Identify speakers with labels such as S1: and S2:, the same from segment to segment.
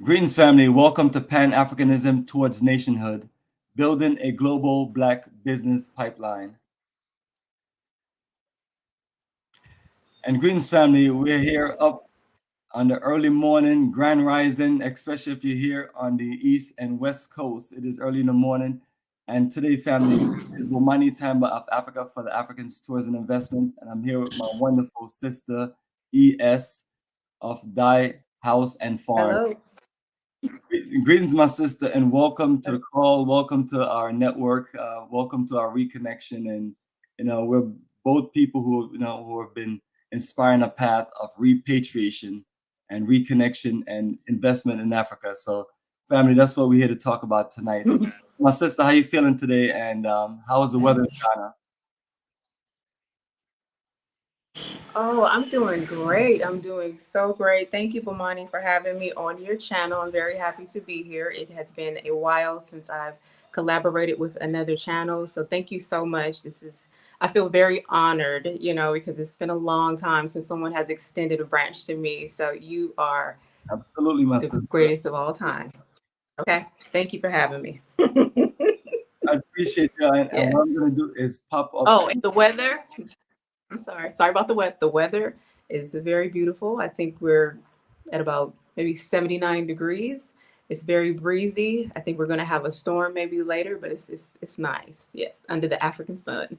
S1: Greetings, family. Welcome to Pan-Africanism Towards Nationhood, building a global Black business pipeline. And greetings, family. We're here up on the early morning, grand rising, especially if you're here on the East and West Coast. It is early in the morning. And today, family, is Bomani Tamba of Africa for the Africans Tourism Investment. And I'm here with my wonderful sister, ES of Die House and Farm.
S2: Hello.
S1: Greetings, my sister, and welcome to the call. Welcome to our network. Welcome to our reconnection. And we're both people who have been inspiring a path of repatriation and reconnection and investment in Africa. So, family, that's what we're here to talk about tonight. My sister, how you feeling today? And how is the weather in Ghana?
S2: Oh, I'm doing great. I'm doing so great. Thank you, Bomani, for having me on your channel. I'm very happy to be here. It has been a while since I've collaborated with another channel. So thank you so much. I feel very honored, because it's been a long time since someone has extended a branch to me. So you are
S1: Absolutely, my
S2: the
S1: sister.
S2: greatest of all time. Okay. Thank you for having me.
S1: I appreciate you. And what I'm going to
S2: Yes.
S1: do is pop up.
S2: Oh, and the weather. I'm sorry. Sorry about the weather. The weather is very beautiful. I think we're at about maybe 79 degrees. It's very breezy. I think we're going to have a storm maybe later, but it's nice. Yes, under the African sun.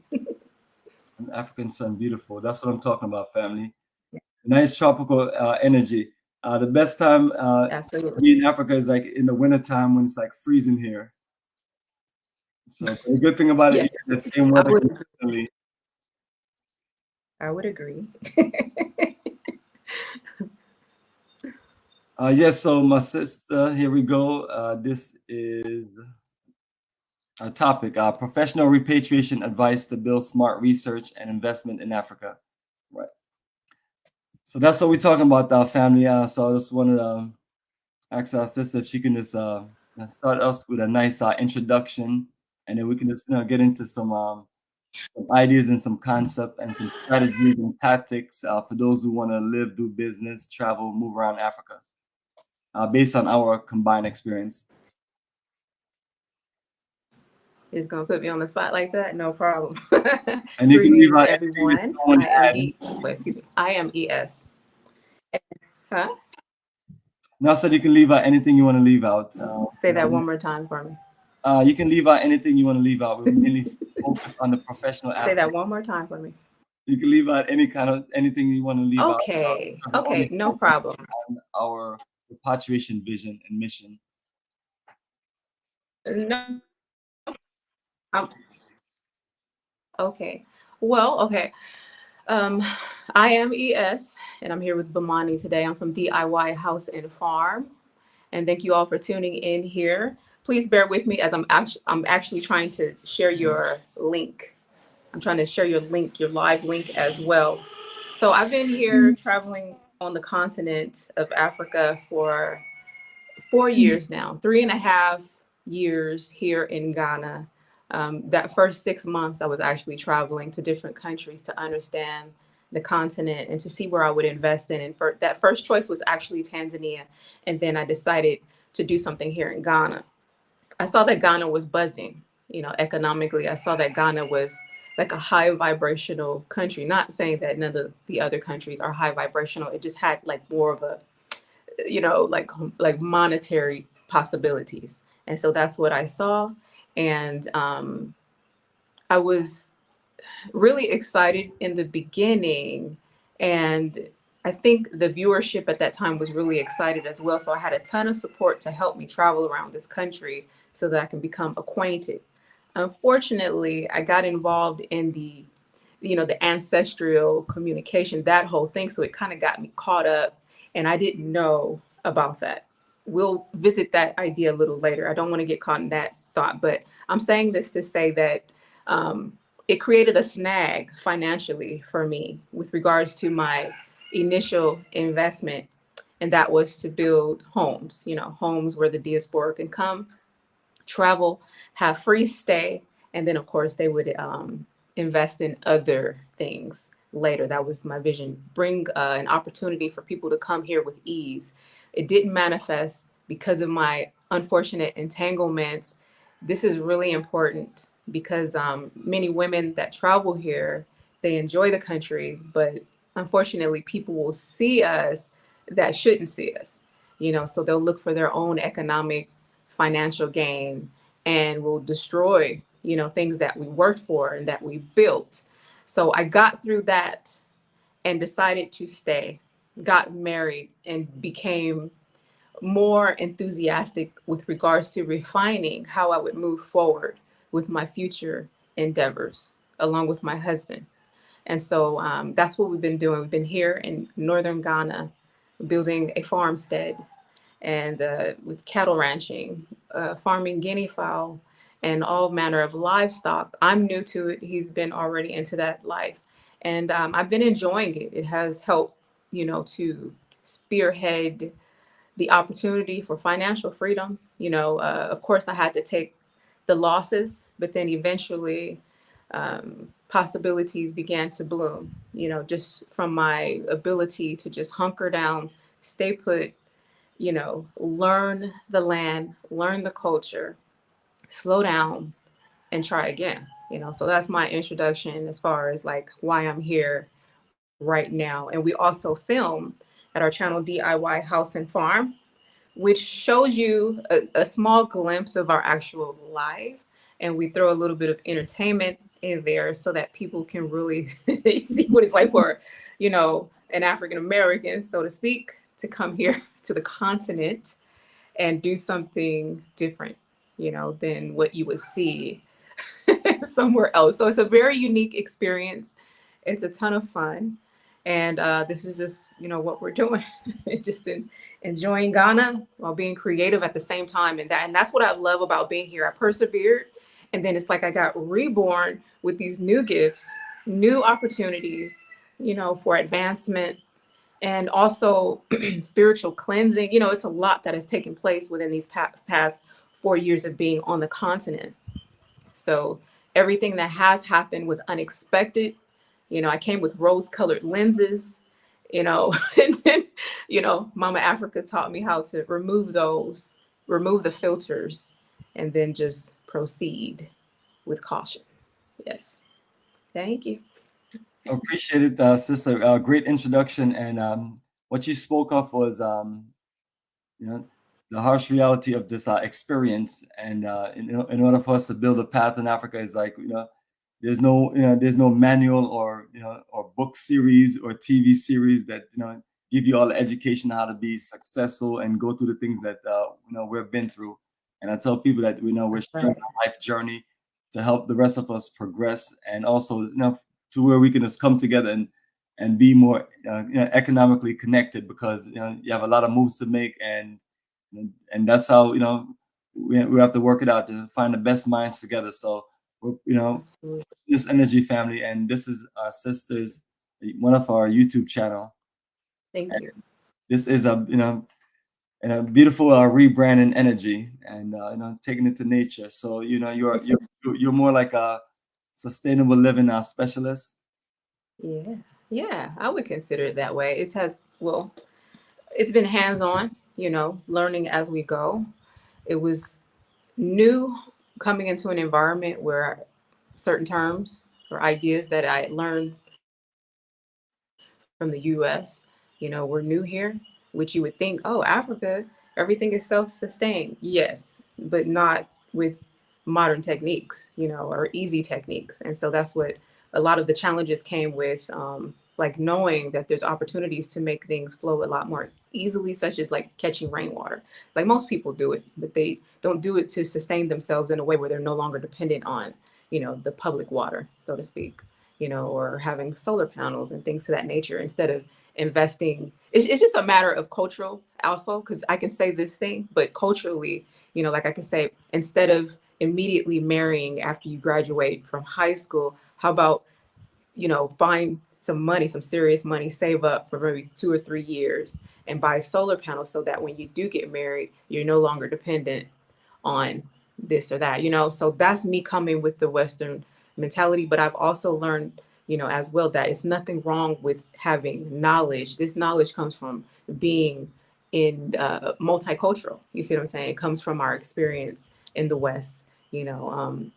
S1: African sun, beautiful. That's what I'm talking about, family. Nice tropical energy. The best time to
S2: Absolutely.
S1: be in Africa is like in the wintertime when it's like freezing here. So the good thing about it, you
S2: Yes,
S1: get that same
S2: I
S1: weather
S2: would.
S1: consistently.
S2: I would agree.
S1: Yes, so my sister, here we go. This is a topic, professional repatriation advice to build smart research and investment in Africa. Right. So that's what we're talking about, our family. So I just wanted to ask our sister if she can just start us with a nice introduction, and then we can just get into some ideas and some concept and some strategies and tactics for those who want to live, do business, travel, move around Africa, based on our combined experience.
S2: You're just gonna put me on the spot like that? No problem.
S1: And you can leave
S2: Greetings,
S1: out anything that
S2: everyone.
S1: you want to add.
S2: Excuse me. I am ES. Huh?
S1: Now, said you can leave out anything you want to leave out.
S2: Say that one more time for me.
S1: You can leave out anything you want to leave out. We mainly focus on the professional
S2: Say that
S1: aspect.
S2: one more time for me.
S1: You can leave out anything you want to leave out.
S2: Okay.
S1: We
S2: Okay.
S1: only
S2: No
S1: focus
S2: problem.
S1: on our repatriation vision and mission.
S2: No. Um, okay. Well, okay. Um, I am ES, and I'm here with Bamani today. I'm from DIY House and Farm, and thank you all for tuning in here. Please bear with me as I'm actually trying to share your link. I'm trying to share your link, your live link as well. So I've been here traveling on the continent of Africa for 4 years now, 3.5 years here in Ghana. That first 6 months, I was actually traveling to different countries to understand the continent and to see where I would invest in. And that first choice was actually Tanzania. And then I decided to do something here in Ghana. I saw that Ghana was buzzing, economically. I saw that Ghana was like a high vibrational country. Not saying that none of the other countries are high vibrational. It just had like more of a like monetary possibilities. And so that's what I saw. And I was really excited in the beginning. And I think the viewership at that time was really excited as well. So I had a ton of support to help me travel around this country so that I can become acquainted. Unfortunately, I got involved in the ancestral communication, that whole thing. So it kind of got me caught up, and I didn't know about that. We'll visit that idea a little later. I don't want to get caught in that thought, but I'm saying this to say that it created a snag financially for me with regards to my initial investment, and that was to build homes, homes where the diaspora can come, travel, have free stay, and then of course they would invest in other things later. That was my vision. Bring an opportunity for people to come here with ease. It didn't manifest because of my unfortunate entanglements, this is really important because many women that travel here, they enjoy the country, but unfortunately, people will see us that shouldn't see us. So they'll look for their own economic, financial gain and will destroy, things that we worked for and that we built. So I got through that and decided to stay, got married, and became more enthusiastic with regards to refining how I would move forward with my future endeavors along with my husband. And so that's what we've been doing. We've been here in northern Ghana building a farmstead and with cattle ranching, farming guinea fowl, and all manner of livestock. I'm new to it. He's been already into that life. And I've been enjoying it. It has helped, to spearhead the opportunity for financial freedom. Of course, I had to take the losses, but then eventually possibilities began to bloom, just from my ability to just hunker down, stay put, learn the land, learn the culture, slow down, and try again. So that's my introduction as far as like why I'm here right now. And we also film at our channel DIY House and Farm, which shows you a small glimpse of our actual life. And we throw a little bit of entertainment in there so that people can really see what it's like for, an African American, so to speak, to come here to the continent and do something different, than what you would see somewhere else. So it's a very unique experience. It's a ton of fun. And this is just, what we're doing, just enjoying Ghana while being creative at the same time. And that's what I love about being here. I persevered. And then it's like I got reborn with these new gifts, new opportunities, for advancement and also spiritual cleansing. It's a lot that has taken place within these past 4 years of being on the continent. So everything that has happened was unexpected. I came with rose-colored lenses, and then, Mama Africa taught me how to remove those, remove the filters, and then just proceed with caution. Yes. Thank you.
S1: Appreciate it, sister. Great introduction. And what you spoke of was, you know, the harsh reality of this experience. And in order for us to build a path in Africa, is like, there's no manual or or book series or TV series that give you all the education how to be successful and go through the things that we've been through. And I tell people that we're sharing a life journey to help the rest of us progress, and also to where we can just come together and be more economically connected, because you have a lot of moves to make, and that's how we have to work it out to find the best minds together. So we're,
S2: Absolutely.
S1: this energy family, and this is our sisters, one of our YouTube channel.
S2: Thank
S1: And
S2: you.
S1: this is and a beautiful rebranding energy, and taking it to nature. So you're more like a sustainable living specialist.
S2: Yeah. Yeah. I would consider it that way. It's been hands-on, learning as we go. It was new coming into an environment where certain terms or ideas that I learned from the US, we're new here, which you would think, oh, Africa, everything is self-sustained. Yes, but not with modern techniques, or easy techniques. And so that's what a lot of the challenges came with, like knowing that there's opportunities to make things flow a lot more easily, such as like catching rainwater. Like most people do it, but they don't do it to sustain themselves in a way where they're no longer dependent on, the public water, so to speak, or having solar panels and things to that nature instead of investing. It's just a matter of cultural also, because I can say this thing, but culturally, like I can say, instead of immediately marrying after you graduate from high school, how about, find some money, some serious money, save up for maybe 2 or 3 years and buy solar panels so that when you do get married, you're no longer dependent on this or that, So that's me coming with the Western mentality. But I've also learned, as well, that it's nothing wrong with having knowledge. This knowledge comes from being in multicultural. You see what I'm saying? It comes from our experience in the West. You know,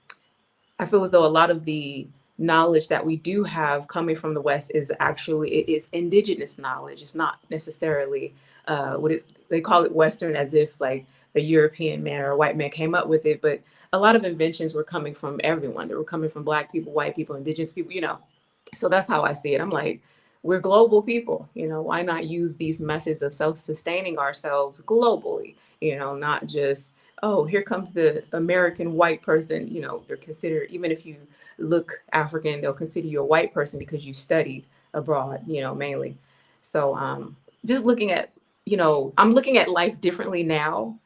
S2: I feel as though a lot of the knowledge that we do have coming from the West is actually it is indigenous knowledge. It's not necessarily they call it Western, as if like a European man or a white man came up with it. But a lot of inventions were coming from everyone. They were coming from Black people, white people, indigenous people. You know, so that's how I see it. I'm like, we're global people. You know, why not use these methods of self-sustaining ourselves globally? You know, not just, oh, here comes the American white person. You know, they're considered, even if you look African, they'll consider you a white person because you studied abroad, you know, mainly. So just looking at, you know, I'm looking at life differently now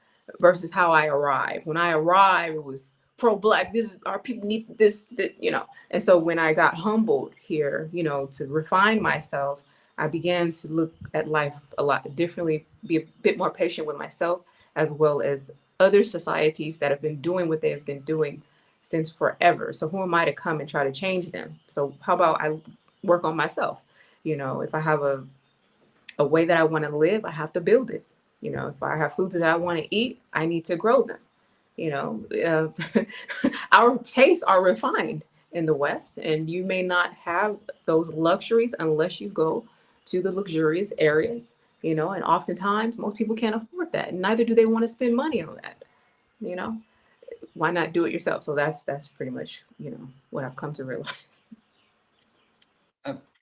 S2: versus how I arrived. When I arrived, it was pro-Black. This our people need this, you know. And so when I got humbled here, you know, to refine myself, I began to look at life a lot differently, be a bit more patient with myself, as well as other societies that have been doing what they have been doing since forever. So who am I to come and try to change them? So how about I work on myself? You know, if I have a way that I want to live, I have to build it. You know, if I have foods that I want to eat, I need to grow them. You know, our tastes are refined in the West, and you may not have those luxuries unless you go to the luxurious areas, you know, and oftentimes most people can't afford that, and neither do they want to spend money on that, you know. Why not do it yourself? So that's pretty much, you know, what I've come to realize.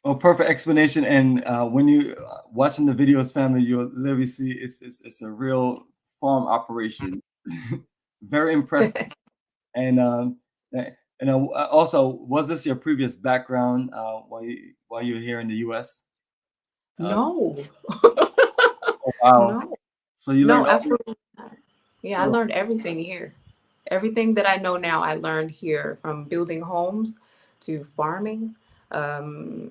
S1: Well, perfect explanation. And when you watching the videos, family, you'll literally see it's a real farm operation. Very impressive. And also, was this your previous background while you were here in the U.S.?
S2: No.
S1: Oh, wow.
S2: No.
S1: So you
S2: No,
S1: learned all
S2: absolutely not. Yeah, I
S1: so
S2: learned everything here. Everything that I know now, I learned here, from building homes to farming, um,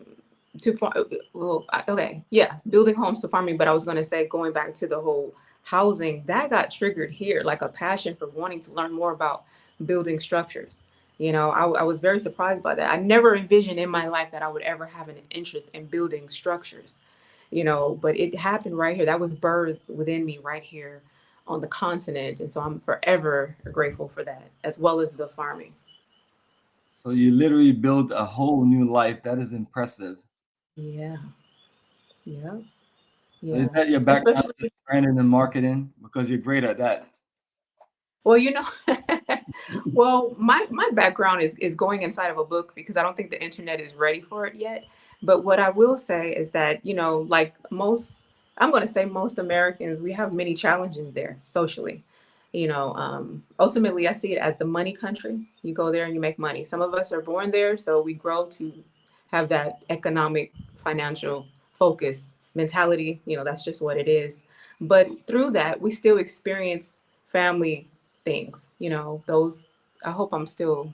S2: okay, yeah, building homes to farming. But I was going to say, going back to the whole housing, that got triggered here, like a passion for wanting to learn more about building structures. You know, I was very surprised by that. I never envisioned in my life that I would ever have an interest in building structures, you know, but it happened right here. That was birthed within me right here on the continent. And so I'm forever grateful for that, as well as the farming.
S1: so you literally build a whole new life. That is impressive.
S2: Yeah. Yeah.
S1: So is
S2: Yeah.
S1: that your background,
S2: Especially,
S1: just branding and marketing? Because you're great at that.
S2: well, you know, well, my background is going inside of a book because I don't think the internet is ready for it yet. But what I will say is that, you know, like most, I'm going to say most Americans, we have many challenges there socially. You know, ultimately, I see it as the money country. You go there and you make money. Some of us are born there, so we grow to have that economic, financial focus mentality. You know, that's just what it is. But through that, we still experience family things. You know, those. I hope I'm still.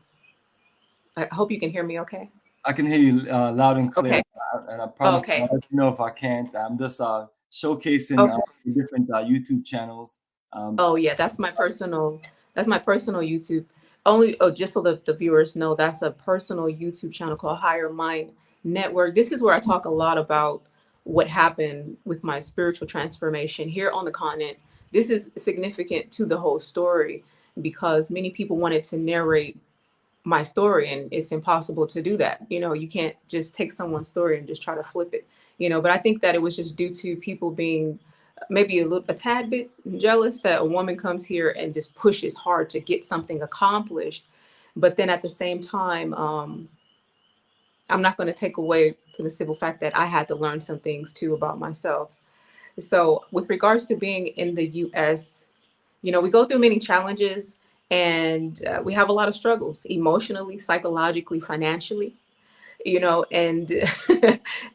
S2: I hope you can hear me. Okay.
S1: I can hear you loud and clear,
S2: Okay.
S1: and I promise I'll
S2: Okay.
S1: let you know if I can't. I'm just showcasing
S2: Okay.
S1: the different YouTube channels. Um,
S2: Oh yeah, that's my personal. That's my personal YouTube. Only, oh, just so that the viewers know, that's a personal YouTube channel called Higher Mind Network. This is where I talk a lot about what happened with my spiritual transformation here on the continent. This is significant to the whole story because many people wanted to narrate my story, and it's impossible to do that. You know, you can't just take someone's story and just try to flip it, you know. But I think that it was just due to people being maybe a tad bit jealous that a woman comes here and just pushes hard to get something accomplished. But then at the same time, I'm not going to take away from the simple fact that I had to learn some things too about myself. So with regards to being in the US, you know, we go through many challenges, and we have a lot of struggles emotionally, psychologically, financially, you know. And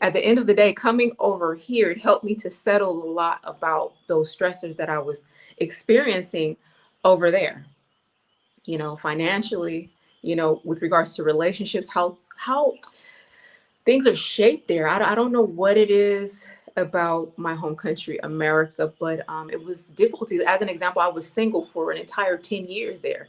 S2: at the end of the day, coming over here, it helped me to settle a lot about those stressors that I was experiencing over there, you know, financially, you know, with regards to relationships, how things are shaped there. I don't know what it is about my home country, America, but it was difficult. As an example, I was single for an entire 10 years there.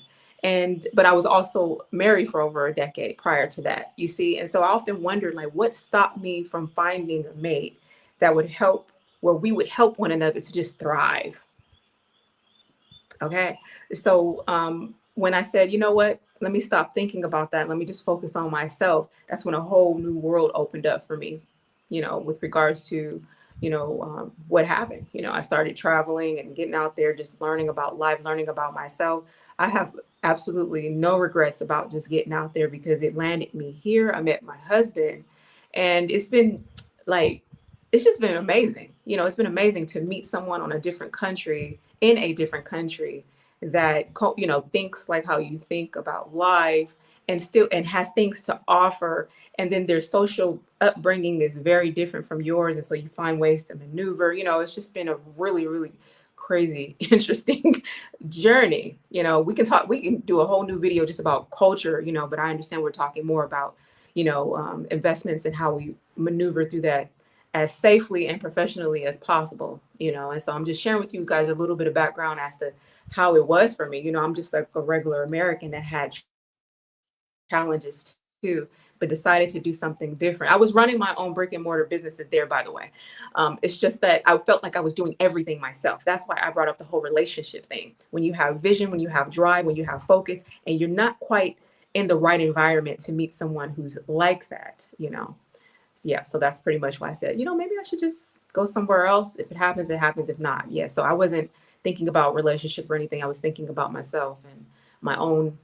S2: But I was also married for over a decade prior to that, you see. And so I often wondered, like, what stopped me from finding a mate that would help, where we would help one another to just thrive. Okay. So when I said, you know what, let me stop thinking about that. Let me just focus on myself. That's when a whole new world opened up for me, with regards to, what happened. I started traveling and getting out there, just learning about life, learning about myself. I have absolutely no regrets about just getting out there because it landed me here. I met my husband, and it's been like, it's just been amazing. It's been amazing to meet someone on a different country, in a different country, that thinks like how you think about life, and has things to offer, and then their social upbringing is very different from yours, and so you find ways to maneuver. It's just been a really, really crazy interesting journey. We can do a whole new video just about culture, but I understand we're talking more about investments and how we maneuver through that as safely and professionally as possible. And so I'm just sharing with you guys a little bit of background as to how it was for me. I'm just like a regular American that had challenges too, but decided to do something different. I was running my own brick and mortar businesses there, by the way. It's just that I felt like I was doing everything myself. That's why I brought up the whole relationship thing. When you have vision, when you have drive, when you have focus, and you're not quite in the right environment to meet someone who's like that. Yeah, so that's pretty much why I said, maybe I should just go somewhere else. If it happens, it happens. If not, yeah. So I wasn't thinking about relationship or anything. I was thinking about myself and my own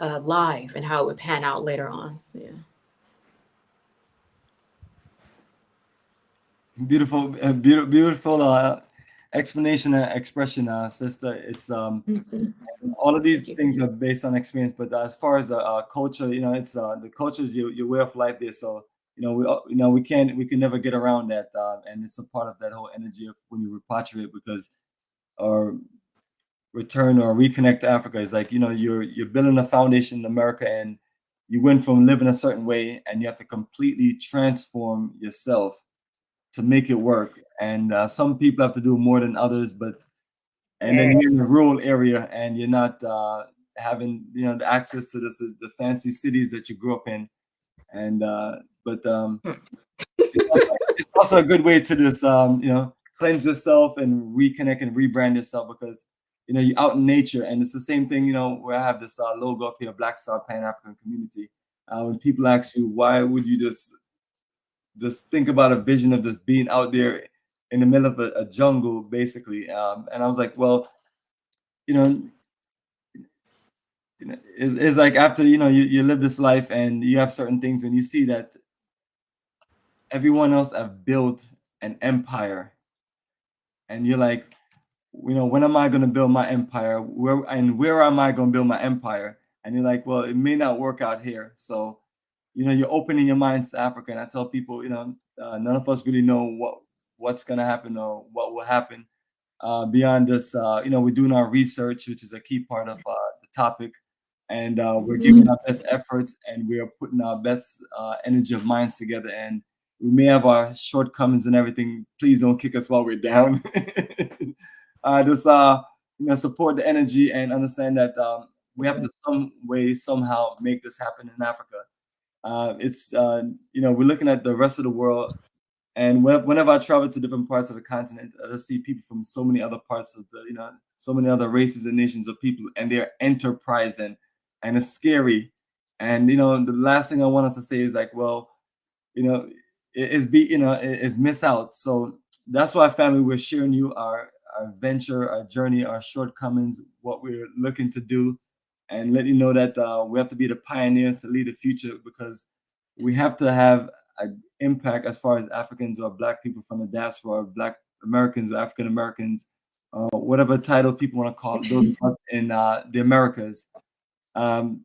S2: life and how it would pan out later on. Yeah.
S1: Beautiful, beautiful explanation and expression, sister. It's all of
S2: Thank
S1: these
S2: you.
S1: things are based on experience, but as far as the culture, it's the culture is your way of life there. So we can never get around that, and it's a part of that whole energy of when you repatriate, because or return or reconnect to Africa is like you're building a foundation in America, and you went from living a certain way, and you have to completely transform yourself to make it work. And some people have to do more than others, but and then you're in a
S2: Yes.
S1: rural area, and you're not having the access to the fancy cities that you grew up in. And but it's also a good way to just cleanse yourself and reconnect and rebrand yourself, because you're out in nature. And it's the same thing, where I have this logo up here, Black Star Pan African Community. When people ask you, why would you just think about a vision of just being out there in the middle of a jungle, basically. And I was like, well, you know, it's like after you live this life and you have certain things, and you see that everyone else have built an empire, and you're like, when am I going to build my empire? Where am I going to build my empire? And you're like, well, it may not work out here. So you're opening your minds to Africa. And I tell people, none of us really know what's going to happen or what will happen beyond this. We're doing our research, which is a key part of the topic, and we're giving our best efforts, and we are putting our best energy of minds together. And we may have our shortcomings and everything. Please don't kick us while we're down. Just support the energy and understand that we have to some way somehow make this happen in Africa. It's we're looking at the rest of the world, and whenever I travel to different parts of the continent, I just see people from so many other parts of so many other races and nations of people, and they're enterprising, and it's scary. And the last thing I want us to say is like, well, is miss out. So that's why, family, we're sharing you our venture, our journey, our shortcomings, what we're looking to do, and let you know that we have to be the pioneers to lead the future, because we have to have an impact as far as Africans or Black people from the diaspora, or Black Americans or African Americans, whatever title people want to call it, those of us in the Americas. Um,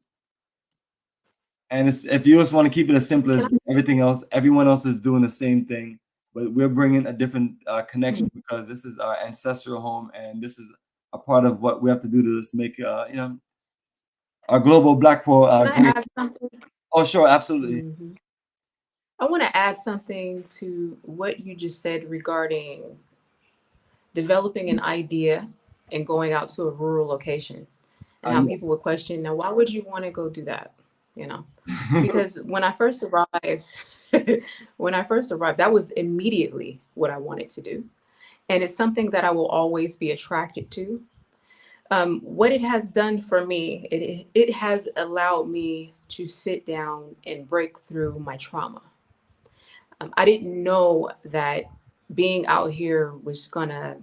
S1: and if you just want to keep it as simple as everything else, everyone else is doing the same thing, but we're bringing a different connection, because this is our ancestral home, and this is a part of what we have to do to just make our global Black poor
S2: Can I
S1: great.
S2: add something?
S1: Oh, sure, absolutely.
S2: Mhm. I want to add something to what you just said regarding developing an idea and going out to a rural location, and how
S1: Yeah.
S2: people would question, now, why would you want to go do that? you know, because when I first arrived, that was immediately what I wanted to do. And it's something that I will always be attracted to. What it has done for me, it has allowed me to sit down and break through my trauma. I didn't know that being out here was gonna,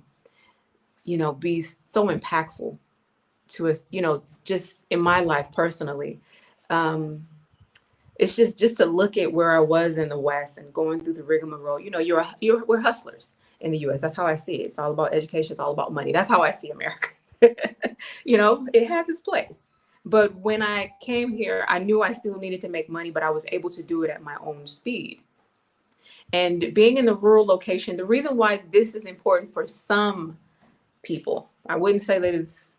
S2: be so impactful to us, just in my life personally. Um, it's just to look at where I was in the West and going through the rigmarole. We're hustlers in the U.S. That's how I see it. It's all about education. It's all about money. That's how I see America. It has its place. But when I came here, I knew I still needed to make money, but I was able to do it at my own speed. And being in the rural location, the reason why this is important for some people, I wouldn't say that it's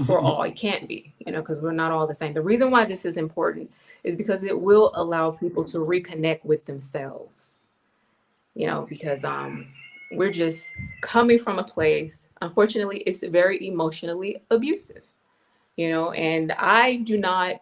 S2: for all. It can't be, because we're not all the same. The reason why this is important is because it will allow people to reconnect with themselves, because we're just coming from a place, unfortunately, it's very emotionally abusive, and I do not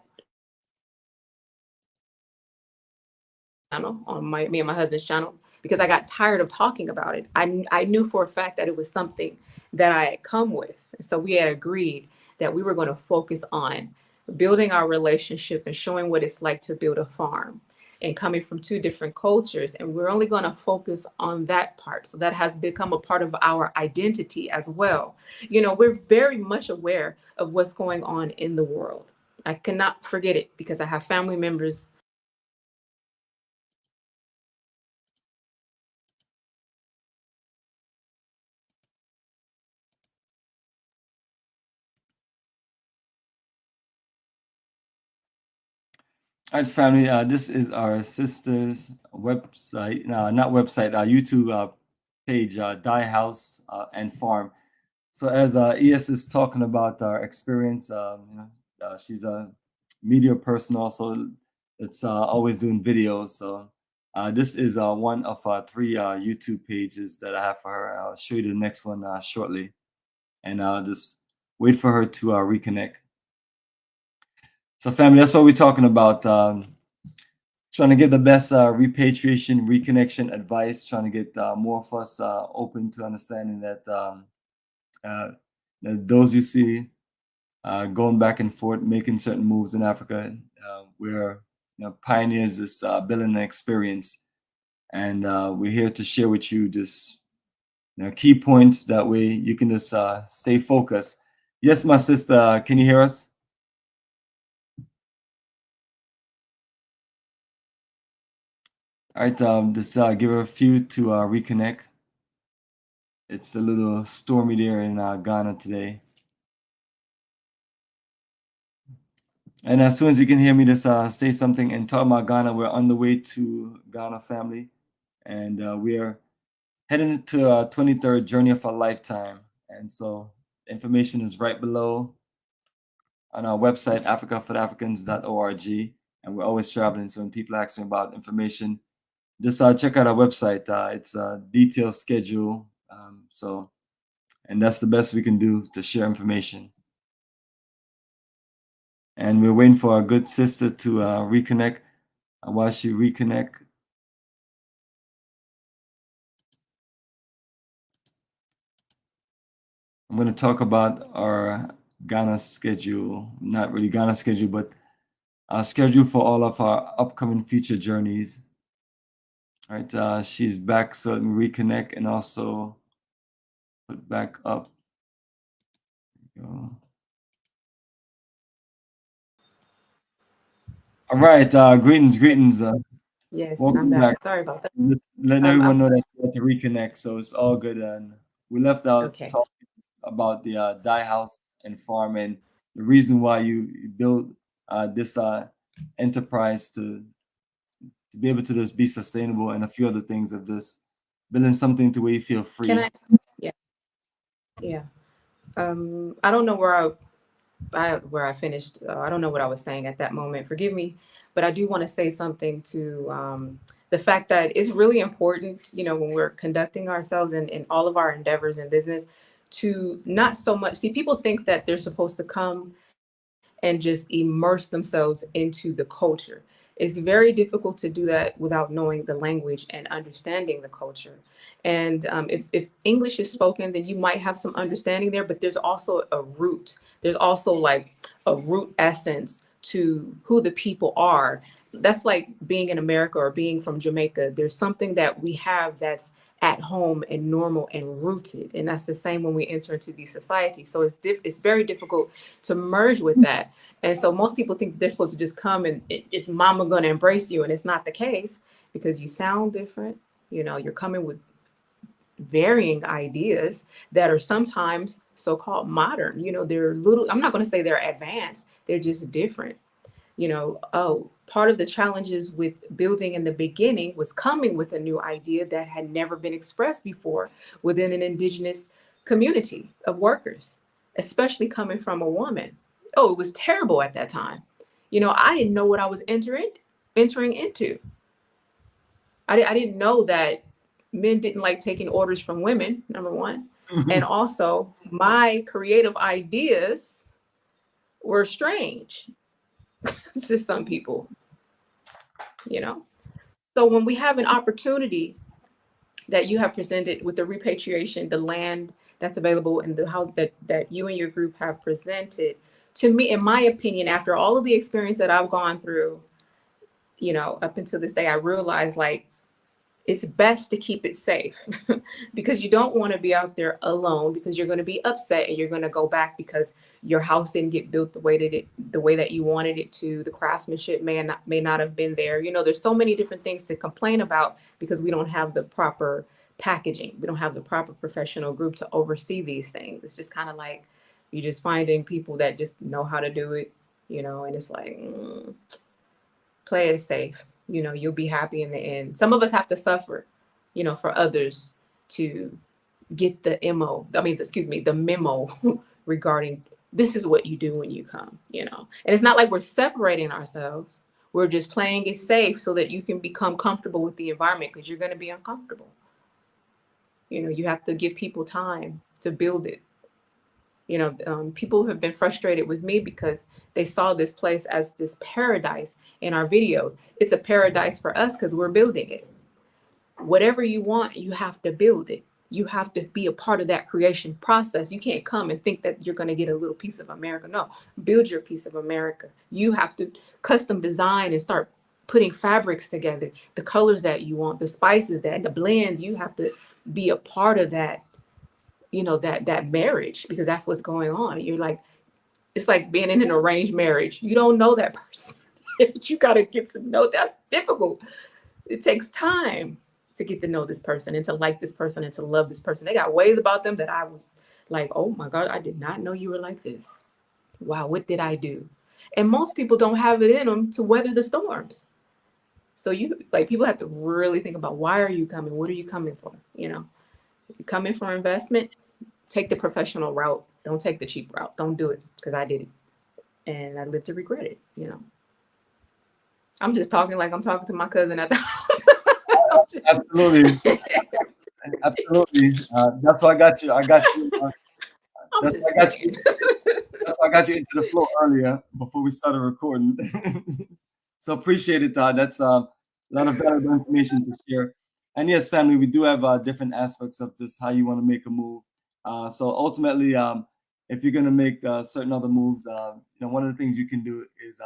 S2: channel on me and my husband's channel because I got tired of talking about it. I knew for a fact that it was something that I had come with. So we had agreed that we were going to focus on building our relationship and showing what it's like to build a farm and coming from two different cultures. And we're only going to focus on that part. So that has become a part of our identity as well. We're very much aware of what's going on in the world. I cannot forget it because I have family members.
S1: All right, family. This is our sister's website, not website, YouTube page, Die House and Farm. So as ES is talking about our experience, she's a media person also. It's always doing videos. So this is one of three YouTube pages that I have for her. I'll show you the next one shortly, and I'll just wait for her to reconnect. So family, that's what we're talking about. Trying to get the best repatriation, reconnection advice. Trying to get more of us open to understanding that. Those you see going back and forth, making certain moves in Africa, we're pioneers this building an experience, and we're here to share with you just key points. That way you can just stay focused. Yes, my sister, can you hear us? All right, just give her a few to reconnect. It's a little stormy there in Ghana today. And as soon as you can hear me, just say something and talk about Ghana. We're on the way to Ghana, family, and we are heading into our 23rd journey of a lifetime. And so information is right below on our website, africaforafricans.org. And we're always traveling. So when people ask me about information, just check out our website. It's a detailed schedule. And that's the best we can do to share information. And we're waiting for our good sister to reconnect. While she reconnect, I'm going to talk about our Ghana schedule. Not really Ghana schedule, but our schedule for all of our upcoming future journeys. All right, she's back, so let me reconnect and also put back up. All right, greetings.
S2: Yes, I'm
S1: Welcome back.
S2: back. Sorry about that.
S1: Just letting everyone know that you have to reconnect, so it's all good. And we left out
S2: Okay.
S1: talking about the Die House and Farm and the reason why you built this enterprise to be able to just be sustainable, and a few other things of just building something to where you feel free.
S2: Can I? Yeah. Yeah. I don't know where I finished. I don't know what I was saying at that moment. Forgive me, but I do want to say something to the fact that it's really important, when we're conducting ourselves in all of our endeavors in business, to not so much see people think that they're supposed to come and just immerse themselves into the culture. It's very difficult to do that without knowing the language and understanding the culture. And if English is spoken, then you might have some understanding there, but there's also a root. There's also like a root essence to who the people are. That's like being in America or being from Jamaica. There's something that we have that's at home and normal and rooted. And that's the same when we enter into these societies. So it's very difficult to merge with that. And so most people think they're supposed to just come and it's mama gonna embrace you. And it's not the case because you sound different. You know, you're coming with varying ideas that are sometimes so-called modern. You know, they're little, I'm not going to say they're advanced, they're just different. You know, part of the challenges with building in the beginning was coming with a new idea that had never been expressed before within an indigenous community of workers, especially coming from a woman. Oh, it was terrible at that time. You know, I didn't know what I was entering into. I didn't know that men didn't like taking orders from women, number one. And also, my creative ideas were strange to some people, you know? So when we have an opportunity that you have presented with the repatriation, the land that's available in the house that you and your group have presented, to me, in my opinion, after all of the experience that I've gone through, you know, up until this day, I realized like it's best to keep it safe because you don't want to be out there alone because you're going to be upset and you're going to go back because your house didn't get built the way that you wanted it to. The craftsmanship may not have been there. You know, there's so many different things to complain about because we don't have the proper packaging. We don't have the proper professional group to oversee these things. It's just kind of like you're just finding people that just know how to do it, you know, and it's like, play it safe. You know, you'll be happy in the end. Some of us have to suffer, you know, for others to get the the memo regarding this is what you do when you come, you know. And it's not like we're separating ourselves. We're just playing it safe so that you can become comfortable with the environment because you're going to be uncomfortable. You know, you have to give people time to build it. You know, people have been frustrated with me because they saw this place as this paradise in our videos. It's a paradise for us because we're building it. Whatever you want, you have to build it. You have to be a part of that creation process. You can't come and think that you're going to get a little piece of America. No, build your piece of America. You have to custom design and start putting fabrics together, the colors that you want, the spices, the blends. You have to be a part of that, you know, that marriage, because that's what's going on. You're like, it's like being in an arranged marriage. You don't know that person. You got to get to know. That's difficult. It takes time to get to know this person and to like this person and to love this person. They got ways about them that I was like, oh my God, I did not know you were like this. Wow, what did I do? And most people don't have it in them to weather the storms. So you like people have to really think about, why are you coming? What are you coming for? You know, if you're coming for investment, take the professional route. Don't take the cheap route. Don't do it, because I did it and I live to regret it. You know, I'm just talking like I'm talking to my cousin at the house.
S1: Absolutely, absolutely. That's why I got you.
S2: I'm
S1: That's
S2: just
S1: why I got
S2: saying.
S1: you. That's why I got you into the flow earlier before we started recording. So appreciate it, Todd. That's a lot of valuable information to share. And yes, family, we do have different aspects of just how you want to make a move. So ultimately, if you're going to make certain other moves, you know, one of the things you can do is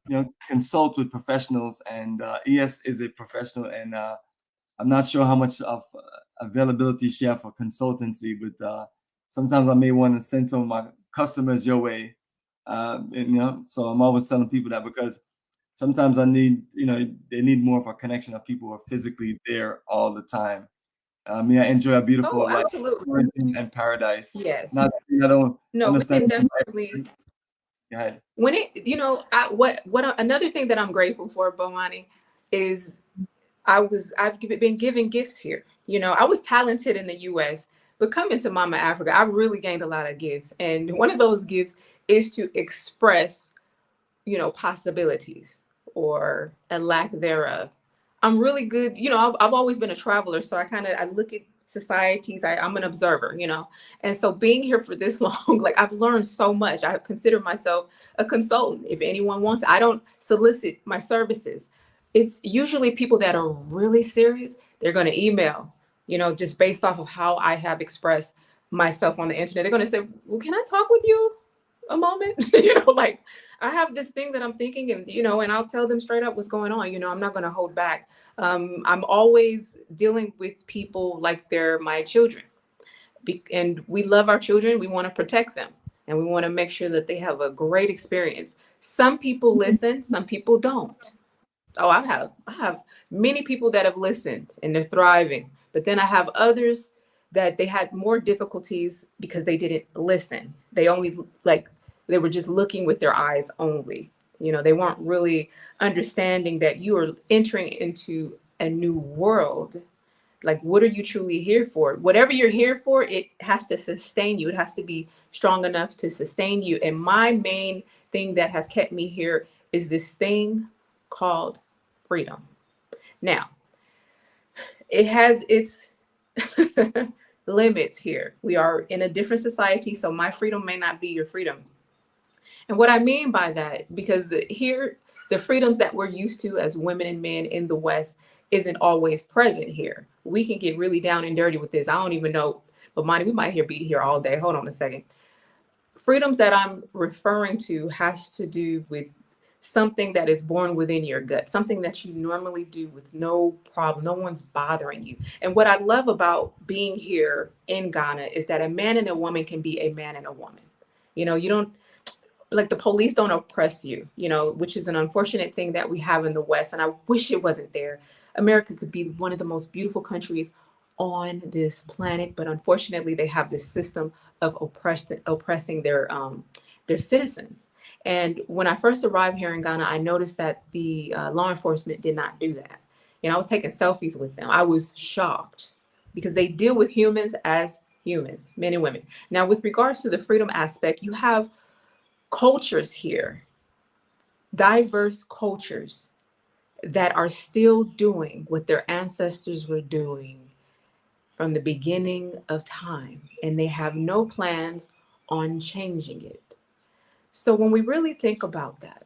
S1: you know, consult with professionals. And ES is a professional, and I'm not sure how much of availability she have for consultancy, but sometimes I may want to send some of my customers your way. And, you know, so I'm always telling people that, because sometimes I need, you know, they need more of a connection of people who are physically there all the time. I mean, I enjoy a beautiful
S2: Oh,
S1: like
S2: absolutely.
S1: tourism and paradise.
S2: Yes.
S1: Not, I don't
S2: No, we
S1: understand.
S2: can definitely.
S1: Go ahead.
S2: When it, you know, another thing that I'm grateful for, Bomani, is I've been given gifts here. You know, I was talented in the US, but coming to Mama Africa, I really gained a lot of gifts. And one of those gifts is to express, you know, possibilities or a lack thereof. I'm really good. You know, I've always been a traveler. So I look at societies. I'm an observer, and so being here for this long, like I've learned so much. I consider myself a consultant. If anyone wants, I don't solicit my services. It's usually people that are really serious. They're going to email, just based off of how I have expressed myself on the internet. They're going to say, well, can I talk with you a moment? Like I have this thing that I'm thinking, and I'll tell them straight up what's going on. I'm not going to hold back. I'm always dealing with people like they're my children. And we love our children. We want to protect them, and we want to make sure that they have a great experience. Some people listen, some people don't. Oh, I have many people that have listened and they're thriving. But then I have others that they had more difficulties because they didn't listen. They only like they were just looking with their eyes only. They weren't really understanding that you are entering into a new world. Like, what are you truly here for? Whatever you're here for, it has to sustain you. It has to be strong enough to sustain you. And my main thing that has kept me here is this thing called freedom. Now, it has its limits here. We are in a different society, so my freedom may not be your freedom. And what I mean by that, because here, the freedoms that we're used to as women and men in the West isn't always present here. We can get really down and dirty with this. I don't even know, but Monty, we might be here all day. Hold on a second. Freedoms that I'm referring to has to do with something that is born within your gut, something that you normally do with no problem. No one's bothering you. And what I love about being here in Ghana is that a man and a woman can be a man and a woman. You don't like the police don't oppress you, which is an unfortunate thing that we have in the West. And I wish it wasn't there. America could be one of the most beautiful countries on this planet, but unfortunately, they have this system of oppressing their citizens. And when I first arrived here in Ghana, I noticed that the law enforcement did not do that. I was taking selfies with them. I was shocked because they deal with humans as humans, men and women. Now, with regards to the freedom aspect, you have cultures here, diverse cultures that are still doing what their ancestors were doing from the beginning of time, and they have no plans on changing it. So when we really think about that,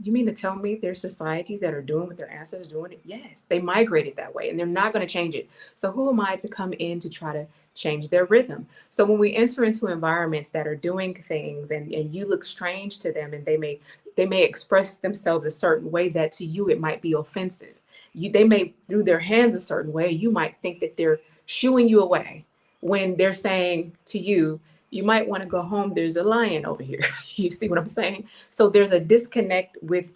S2: you mean to tell me there's societies that are doing what their ancestors doing it? Yes, they migrated that way and they're not going to change it. So who am I to come in to try to change their rhythm? So when we enter into environments that are doing things and you look strange to them, and they may express themselves a certain way that to you it might be offensive. They may do their hands a certain way. You might think that they're shooing you away when they're saying to you, you might want to go home. There's a lion over here. You see what I'm saying? So there's a disconnect with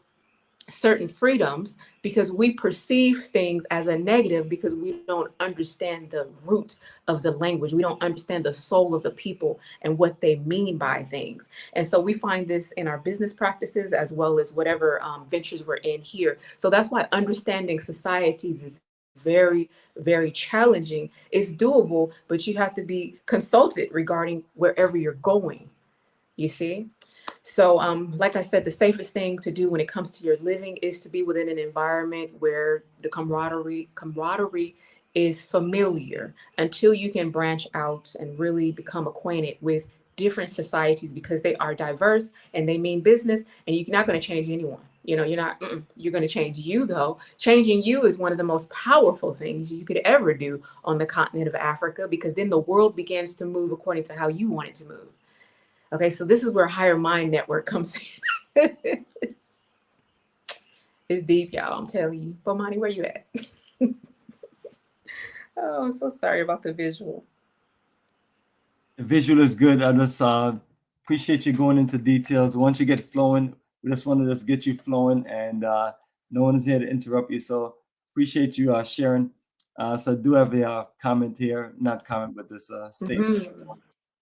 S2: certain freedoms because we perceive things as a negative because we don't understand the root of the language. We don't understand the soul of the people and what they mean by things. And so we find this in our business practices as well as whatever ventures we're in here. So that's why understanding societies is very, very challenging. It's doable, but you have to be consulted regarding wherever you're going, you see? So, like I said, the safest thing to do when it comes to your living is to be within an environment where the camaraderie is familiar until you can branch out and really become acquainted with different societies because they are diverse and they mean business, and you're not going to change anyone. You're going to change you, though. Changing you is one of the most powerful things you could ever do on the continent of Africa, because then the world begins to move according to how you want it to move. Okay, so this is where higher mind network comes in. It's deep, y'all, I'm telling you. Bomani, where you at? Oh, I'm so sorry about the visual.
S1: The visual is good. I just appreciate you going into details. Once you get flowing, we just want to just get you flowing, and no one is here to interrupt you. So appreciate you sharing. So I do have a comment here, not comment, but this statement.
S2: Mm-hmm.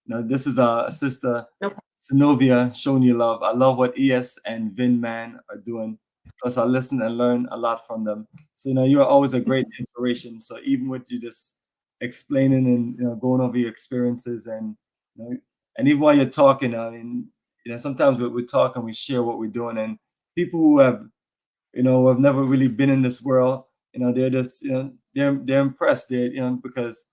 S1: Now, this is a sister,
S2: Okay.
S1: Synovia, showing you love. I love what ES and Vinman are doing. Plus, I listen and learn a lot from them. So, you're always a great inspiration. So even with you just explaining and going over your experiences, and and even while you're talking, I mean, sometimes we talk and we share what we're doing, and people who have have never really been in this world, they're just they're impressed, because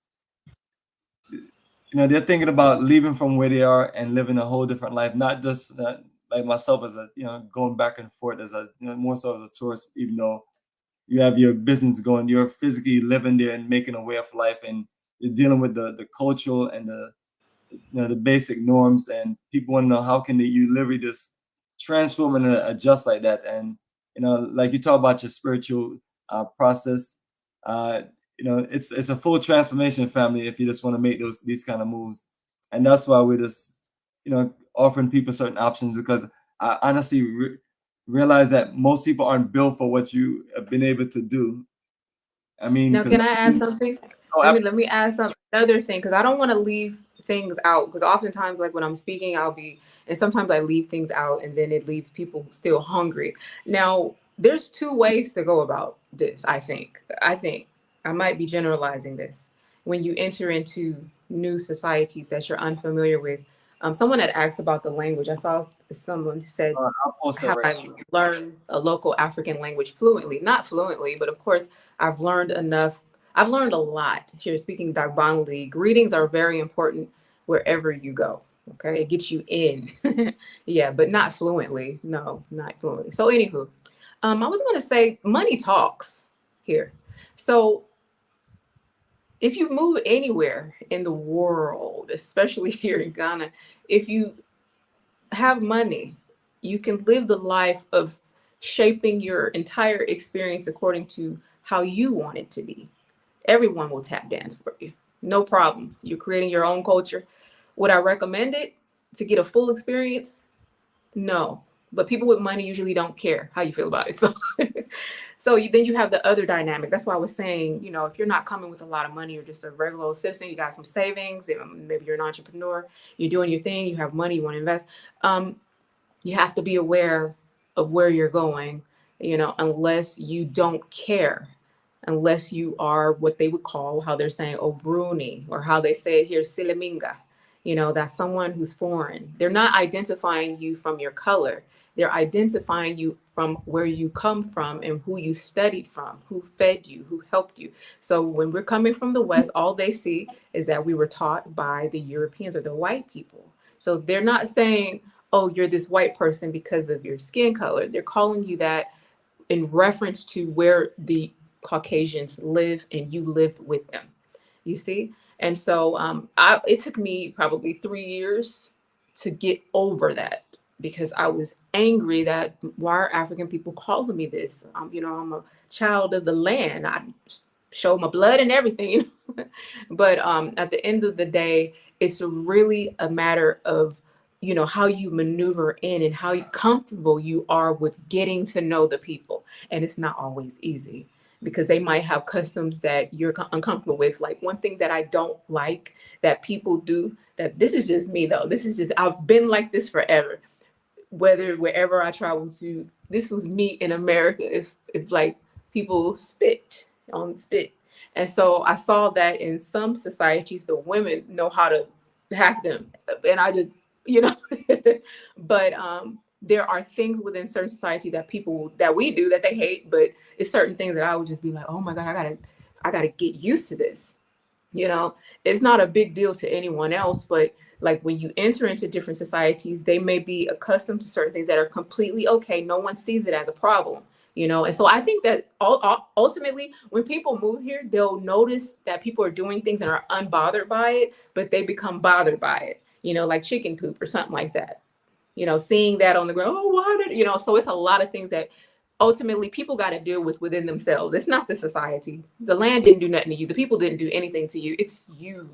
S1: they're thinking about leaving from where they are and living a whole different life, not just like myself as a, going back and forth as a, more so as a tourist, even though you have your business going, you're physically living there and making a way of life, and you're dealing with the cultural and the basic norms, and people want to know how can you literally just transform and adjust like that. And like you talk about your spiritual process, uh, it's a full transformation, family, if you just want to make these kind of moves. And that's why we're just offering people certain options, because I honestly realize that most people aren't built for what you have been able to do. I mean,
S2: Now,
S1: because
S2: can I add something? Let me add some another thing, because I don't want to leave things out, because oftentimes, like when I'm speaking, and sometimes I leave things out and then it leaves people still hungry. Now, there's two ways to go about this. I think I might be generalizing this. When you enter into new societies that you're unfamiliar with, someone had asked about the language. I saw someone said,
S1: I'll post it
S2: have
S1: right.
S2: I learned a local African language fluently? Not fluently, but of course, I've learned enough. I've learned a lot here speaking Dagbangli. Greetings are very important wherever you go. Okay, it gets you in. Yeah, but not fluently. No, not fluently. So, anywho, I was going to say money talks here. So, if you move anywhere in the world, especially here in Ghana, if you have money, you can live the life of shaping your entire experience according to how you want it to be. Everyone will tap dance for you. No problems. You're creating your own culture. Would I recommend it to get a full experience? No. But people with money usually don't care how you feel about it. So then you have the other dynamic. That's why I was saying, if you're not coming with a lot of money, you're just a regular old citizen, you got some savings, maybe you're an entrepreneur, you're doing your thing, you have money, you want to invest. You have to be aware of where you're going, unless you don't care, unless you are what they would call, how they're saying, Obruni, or how they say it here, Siliminga. That's someone who's foreign. They're not identifying you from your color. They're identifying you from where you come from and who you studied from, who fed you, who helped you. So when we're coming from the West, all they see is that we were taught by the Europeans or the white people. So they're not saying, oh, you're this white person because of your skin color. They're calling you that in reference to where the Caucasians live and you lived with them. You see? And so it took me probably 3 years to get over that, because I was angry that why are African people calling me this? I'm a child of the land. I show my blood and everything. But at the end of the day, it's really a matter of how you maneuver in and how comfortable you are with getting to know the people. And it's not always easy, because they might have customs that you're uncomfortable with. Like, one thing that I don't like that people do, that this is just me though, this is just, I've been like this forever, wherever I travel to. This was me in America. If like people spit. And so I saw that in some societies, the women know how to hack them. And I just, you know, but there are things within certain society that people that we do that they hate, but it's certain things that I would just be like, oh my God, I gotta get used to this. It's not a big deal to anyone else, but like when you enter into different societies, they may be accustomed to certain things that are completely okay. No one sees it as a problem. And so I think that ultimately, when people move here, they'll notice that people are doing things and are unbothered by it, but they become bothered by it, like chicken poop or something like that. Seeing that on the ground, oh, why did, so it's a lot of things that ultimately people got to deal with within themselves. It's not the society. The land didn't do nothing to you. The people didn't do anything to you. It's you.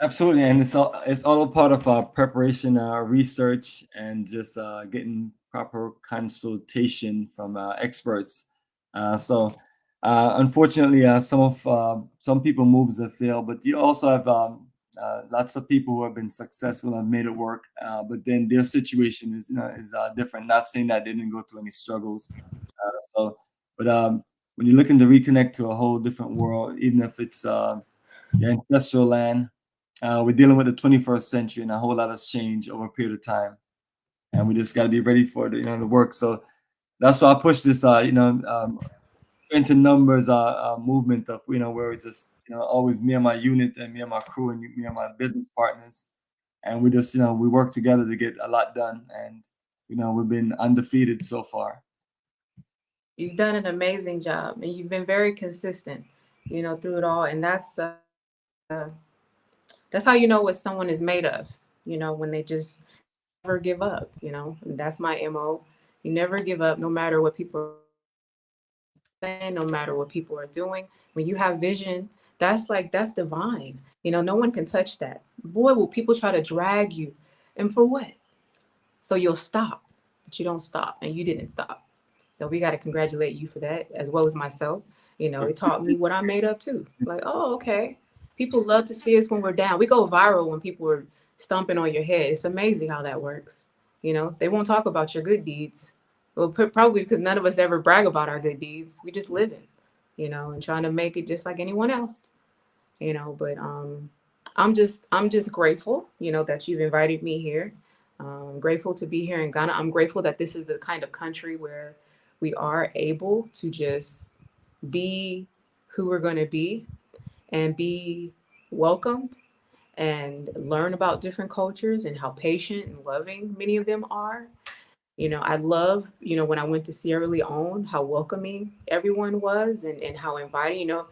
S1: Absolutely, and it's all a part of preparation, research, and just getting proper consultation from experts. Unfortunately, some people moves have failed, but you also have lots of people who have been successful and made it work. But then their situation is different. Not saying that they didn't go through any struggles. But when you're looking to reconnect to a whole different world, even if it's your ancestral land. We're dealing with the 21st century, and a whole lot has changed over a period of time, and we just got to be ready for the work. So that's why I push this, into numbers movement of, where it's just, always me and my unit and me and my crew and me and my business partners. And we just, we work together to get a lot done. And, we've been undefeated so far.
S2: You've done an amazing job, and you've been very consistent, through it all. And that's how you know what someone is made of. When they just never give up. And that's my MO. You never give up, no matter what people are saying, no matter what people are doing. When you have vision, that's divine. No one can touch that. Boy, will people try to drag you, and for what? So you'll stop, but you don't stop, and you didn't stop. So we got to congratulate you for that, as well as myself. It taught me what I made up too. Like, oh, okay. People love to see us when we're down. We go viral when people are stomping on your head. It's amazing how that works. They won't talk about your good deeds. Well, probably because none of us ever brag about our good deeds. We just live it, and trying to make it just like anyone else. But I'm just grateful, that you've invited me here. I'm grateful to be here in Ghana. I'm grateful that this is the kind of country where we are able to just be who we're going to be and be welcomed and learn about different cultures and how patient and loving many of them are. I love, when I went to Sierra Leone, how welcoming everyone was and how inviting, I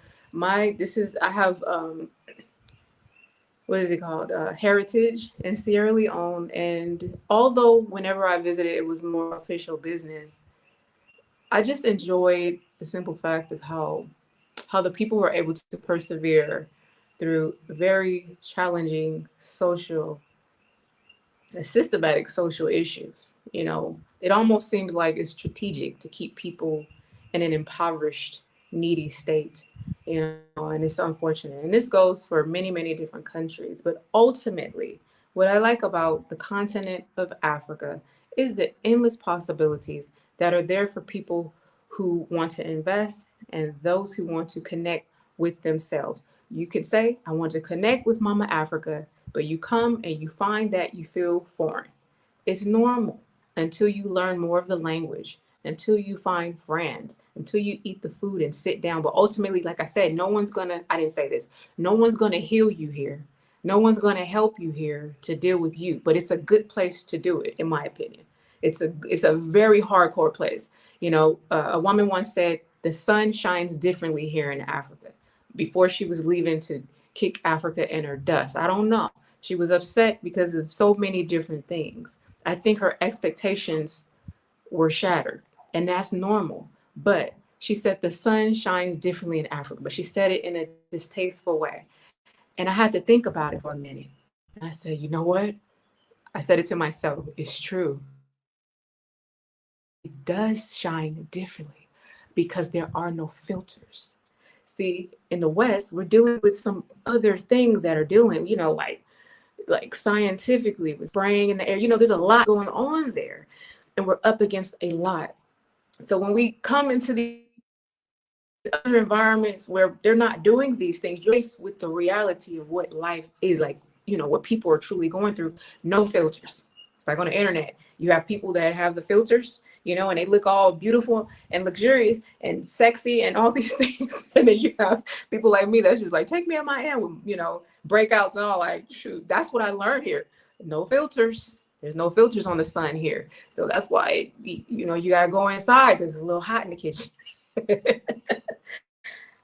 S2: have, what is it called? Heritage in Sierra Leone. And although whenever I visited, it was more official business, I just enjoyed the simple fact of how the people were able to persevere through very challenging systematic social issues. It almost seems like it's strategic to keep people in an impoverished, needy state, and it's unfortunate. And this goes for many, many different countries. But ultimately, what I like about the continent of Africa is the endless possibilities that are there for people who want to invest and those who want to connect with themselves. You can say, I want to connect with Mama Africa, but you come and you find that you feel foreign. It's normal until you learn more of the language, until you find friends, until you eat the food and sit down. But ultimately, like I said, I didn't say this, no one's gonna heal you here. No one's gonna help you here to deal with you, but it's a good place to do it, in my opinion. It's a very hardcore place. A woman once said, the sun shines differently here in Africa. Before she was leaving to kick Africa in her dust. I don't know. She was upset because of so many different things. I think her expectations were shattered, and that's normal. But she said the sun shines differently in Africa, but she said it in a distasteful way. And I had to think about it for a minute. And I said, you know what? I said it to myself, it's true. It does shine differently because there are no filters. See, in the West, we're dealing with some other things that are dealing, like scientifically with spraying in the air. There's a lot going on there, and we're up against a lot. So when we come into the other environments where they're not doing these things, you're faced with the reality of what life is like, what people are truly going through. No filters. It's like on the internet, you have people that have the filters, and they look all beautiful and luxurious and sexy and all these things. And then you have people like me that's just like, take me at my end with, breakouts and all. Like, shoot, that's what I learned here. No filters. There's no filters on the sun here. So that's why, you got to go inside because it's a little hot in the kitchen.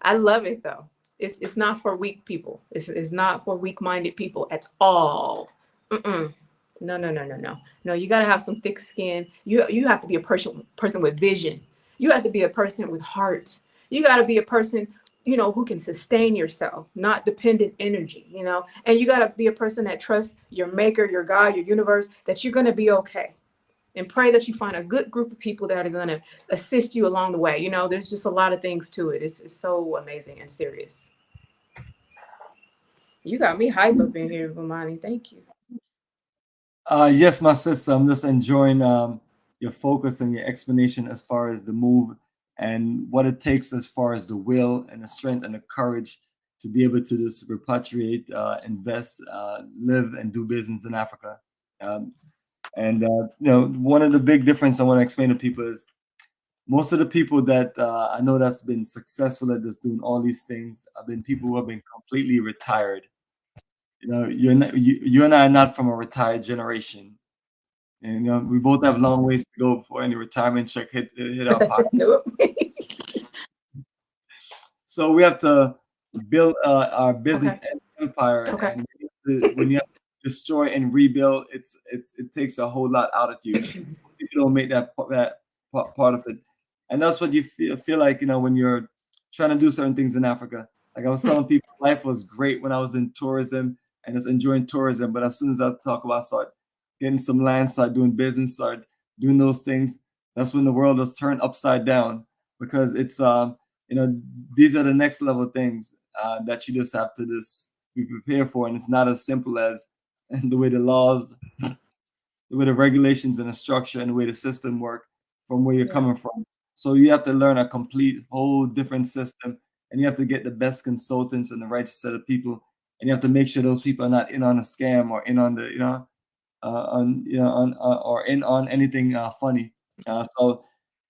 S2: I love it though. It's not for weak people. It's not for weak-minded people at all. Mm-mm. No, no, no, no, no. No, you got to have some thick skin. You have to be a person with vision. You have to be a person with heart. You got to be a person, who can sustain yourself, not dependent energy, and you got to be a person that trusts your maker, your God, your universe, that you're going to be okay. And pray that you find a good group of people that are going to assist you along the way. There's just a lot of things to it. It's so amazing and serious. You got me hype up in here, Vamani. Thank you.
S1: Yes, my sister, I'm just enjoying your focus and your explanation as far as the move and what it takes as far as the will and the strength and the courage to be able to just repatriate, invest, live, and do business in Africa. And one of the big difference I want to explain to people is most of the people that I know that's been successful at just doing all these things have been people who have been completely retired. You know, you and I are not from a retired generation. And we both have long ways to go before any retirement check hit our pocket.
S2: Nope.
S1: So we have to build our business
S2: Okay.
S1: empire,
S2: Okay.
S1: and when you have to destroy and rebuild, it takes a whole lot out of you. People don't make that part of it, and that's what you feel like when you're trying to do certain things in Africa. Like I was telling people, life was great when I was in tourism and just enjoying tourism, but as soon as I talk about start getting some land, start doing business, start doing those things, that's when the world is turned upside down because it's you know these are the next level things that you just have to just be prepared for, and it's not as simple as the way the laws, the way the regulations and the structure and the way the system work from where you're
S2: Yeah.
S1: coming from. So you have to learn a complete whole different system, and you have to get the best consultants and the right set of people, and you have to make sure those people are not in on a scam or in on the on on or in on anything funny. So,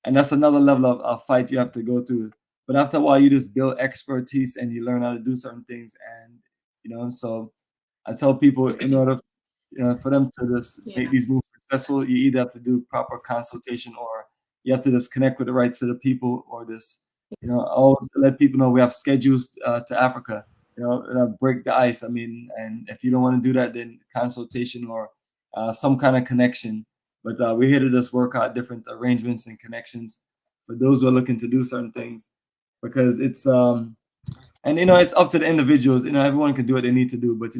S1: and that's another level of fight you have to go through. But after a while, you just build expertise and you learn how to do certain things, and so I tell people in order for them to just make
S2: Yeah.
S1: these moves successful, you either have to do proper consultation or you have to just connect with the right set of people, or just I always let people know we have schedules to Africa. Break the ice. I mean, and if you don't want to do that, then consultation or some kind of connection. But we're here to just work out different arrangements and connections for those who are looking to do certain things, because it's and it's up to the individuals. Everyone can do what they need to do, but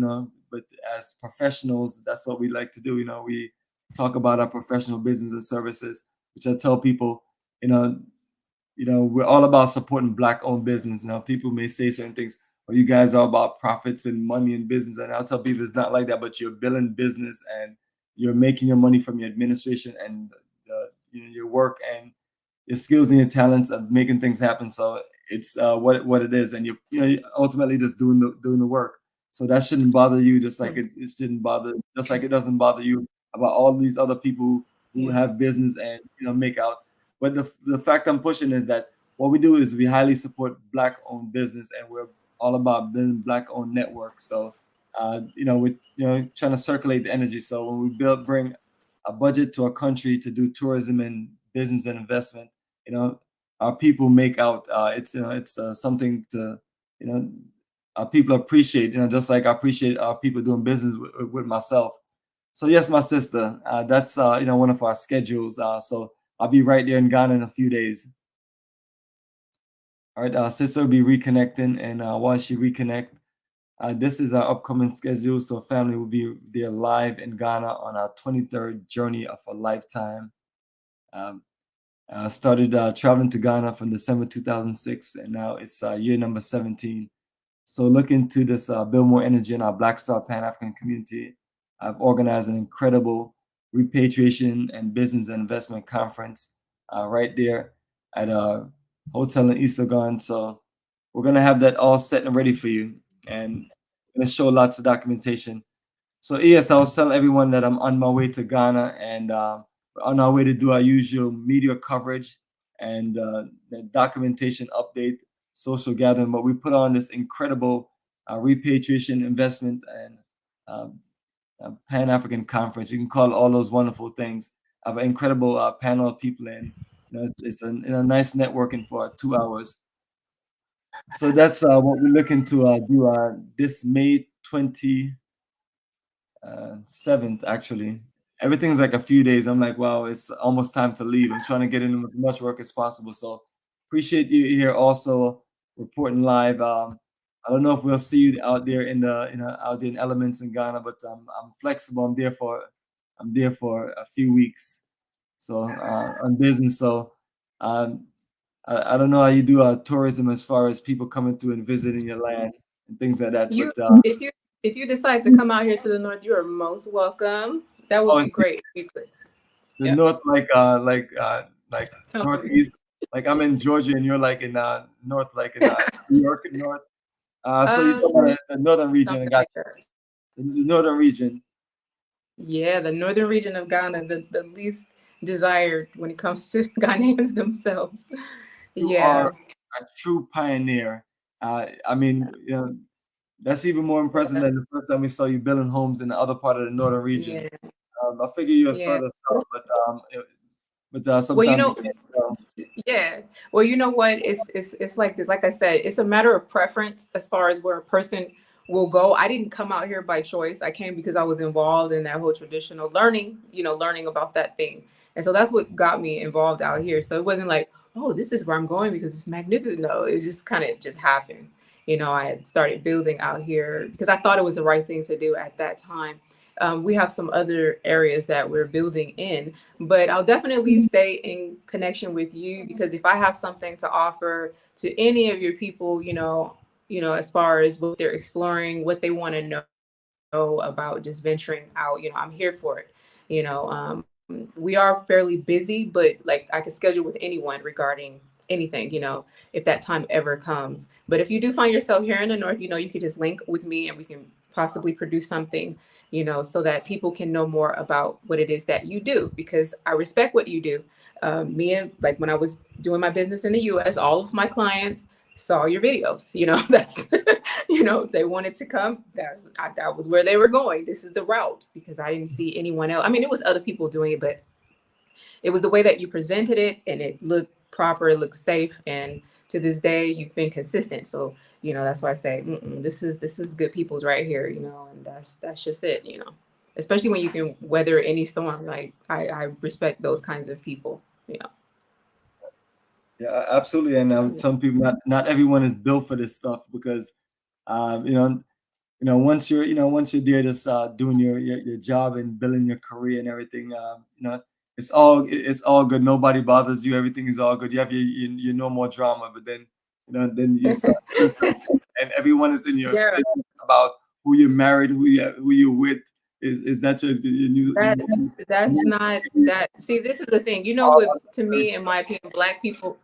S1: but as professionals, that's what we like to do. We talk about our professional business and services, which I tell people, you know we're all about supporting Black-owned business. Now, people may say certain things, or you guys are about profits and money and business, and I'll tell people it's not like that. But you're building business, and you're making your money from your administration and your work and your skills and your talents of making things happen. So it's what it is, and you're ultimately just doing the work. So that shouldn't bother you, just like it shouldn't bother, just like it doesn't bother you about all these other people who
S2: Yeah.
S1: have business and make out. But the fact I'm pushing is that what we do is we highly support Black-owned business, and we're all about building Black-owned networks. So we're trying to circulate the energy. So when we bring a budget to a country to do tourism and business and investment, our people make out it's something to you know our people appreciate, just like I appreciate our people doing business with myself. So yes, my sister, that's one of our schedules. So I'll be right there in Ghana in a few days. All right, sister will be reconnecting, and while she reconnect, this is our upcoming schedule. So family will be there live in Ghana on our 23rd journey of a lifetime. Um, Started traveling to Ghana from December 2006, and now it's year number 17. So look into this, build more energy in our Black Star Pan-African community. I've organized an incredible repatriation and business and investment conference right there at a hotel in Isagon. So we're gonna have that all set and ready for you, and gonna show lots of documentation. So yes, I was telling everyone that I'm on my way to Ghana, and we're on our way to do our usual media coverage and the documentation update, social gathering. But we put on this incredible repatriation investment and um, Pan-African conference. You can call it all those wonderful things. I have an incredible panel of people, and it's a nice networking for 2 hours. So that's what we're looking to do this May 27th, actually. Everything's like a few days. I'm like, wow, it's almost time to leave. I'm trying to get in as much work as possible. So appreciate you here also reporting live. I don't know if we'll see you out there in the out there in elements in Ghana, but I'm flexible. I'm there for a few weeks. So on business. So um, I don't know how you do tourism as far as people coming through and visiting your land and things like that.
S2: You,
S1: But
S2: if you decide to come out here to the north, you are most welcome. That would
S1: oh,
S2: be great if you could.
S1: the
S2: Yeah.
S1: north, like
S2: Tell me.
S1: northeast, like I'm in Georgia and you're like in north, like in New York and north. So you're talking
S2: Um,
S1: about the northern region. I
S2: Something
S1: got
S2: like that.
S1: the northern region.
S2: Yeah, the northern region of Ghana, the least desired when it comes to Ghanaians themselves.
S1: You are
S2: Yeah.
S1: a true pioneer. I mean, that's even more impressive than the first time we saw you building homes in the other part of the northern region.
S2: Yeah.
S1: I figure you're
S2: Yeah.
S1: further south, but
S2: Well,
S1: sometimes you can't tell.
S2: yeah. Well, you know what? It's like this. Like I said, it's a matter of preference as far as where a person will go. I didn't come out here by choice. I came because I was involved in that whole traditional learning, learning about that thing. And so that's what got me involved out here. So it wasn't like, oh, this is where I'm going because it's magnificent. No, it just kind of just happened. I had started building out here because I thought it was the right thing to do at that time. We have some other areas that we're building in, but I'll definitely stay in connection with you because if I have something to offer to any of your people, as far as what they're exploring, what they want to know about just venturing out, I'm here for it. We are fairly busy, but like I can schedule with anyone regarding anything, if that time ever comes. But if you do find yourself here in the north, you could just link with me and we can possibly produce something, so that people can know more about what it is that you do because I respect what you do. Me and like when I was doing my business in the US, all of my clients saw your videos. That's they wanted to come. That was where they were going. This is the route because I didn't see anyone else. I mean, it was other people doing it, but it was the way that you presented it and it looked proper, it looked safe, and to this day you've been consistent. So that's why I say this is good people's right here. And that's just it. Especially when you can weather any storm. Like I respect those kinds of people.
S1: Yeah, absolutely. And some people, not everyone is built for this stuff because, um, you know, once you're there, just doing your job and building your career and everything, it's all good. Nobody bothers you. Everything is all good. You have your normal drama, but then you start doing something, and everyone is in your
S2: Yeah,
S1: business about who you're married, who you're with. Is that your
S2: that
S1: new
S2: that's not that. See, this is the thing.
S1: all
S2: With to
S1: unnecessary
S2: me, in
S1: stuff?
S2: my opinion, Black people.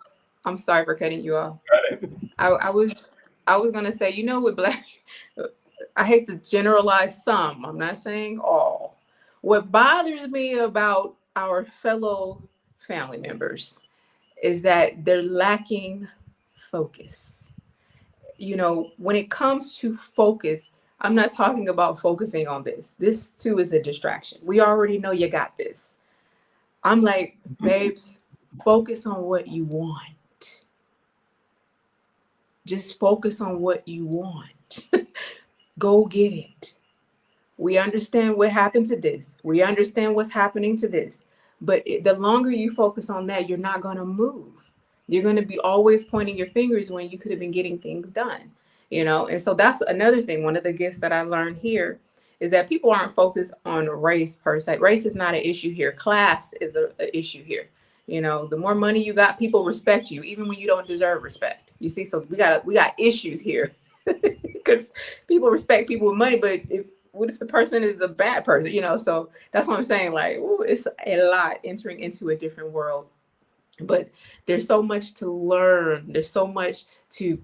S2: I'm sorry for cutting you off. I was gonna say, with Black, I hate to generalize some. I'm not saying all. What bothers me about our fellow family members is that they're lacking focus. When it comes to focus, I'm not talking about focusing on this. This too is a distraction. We already know you got this. I'm like, babes, focus on what you want. Just focus on what you want. Go get it. We understand what happened to this. We understand what's happening to this. But the longer you focus on that, you're not going to move. You're going to be always pointing your fingers when you could have been getting things done, And so that's another thing. One of the gifts that I learned here is that people aren't focused on race per se. Race is not an issue here. Class is an issue here. The more money you got, people respect you, even when you don't deserve respect. You see, so we got issues here because people respect people with money, but what if the person is a bad person? So that's what I'm saying. Like, ooh, it's a lot entering into a different world. But there's so much to learn. There's so much to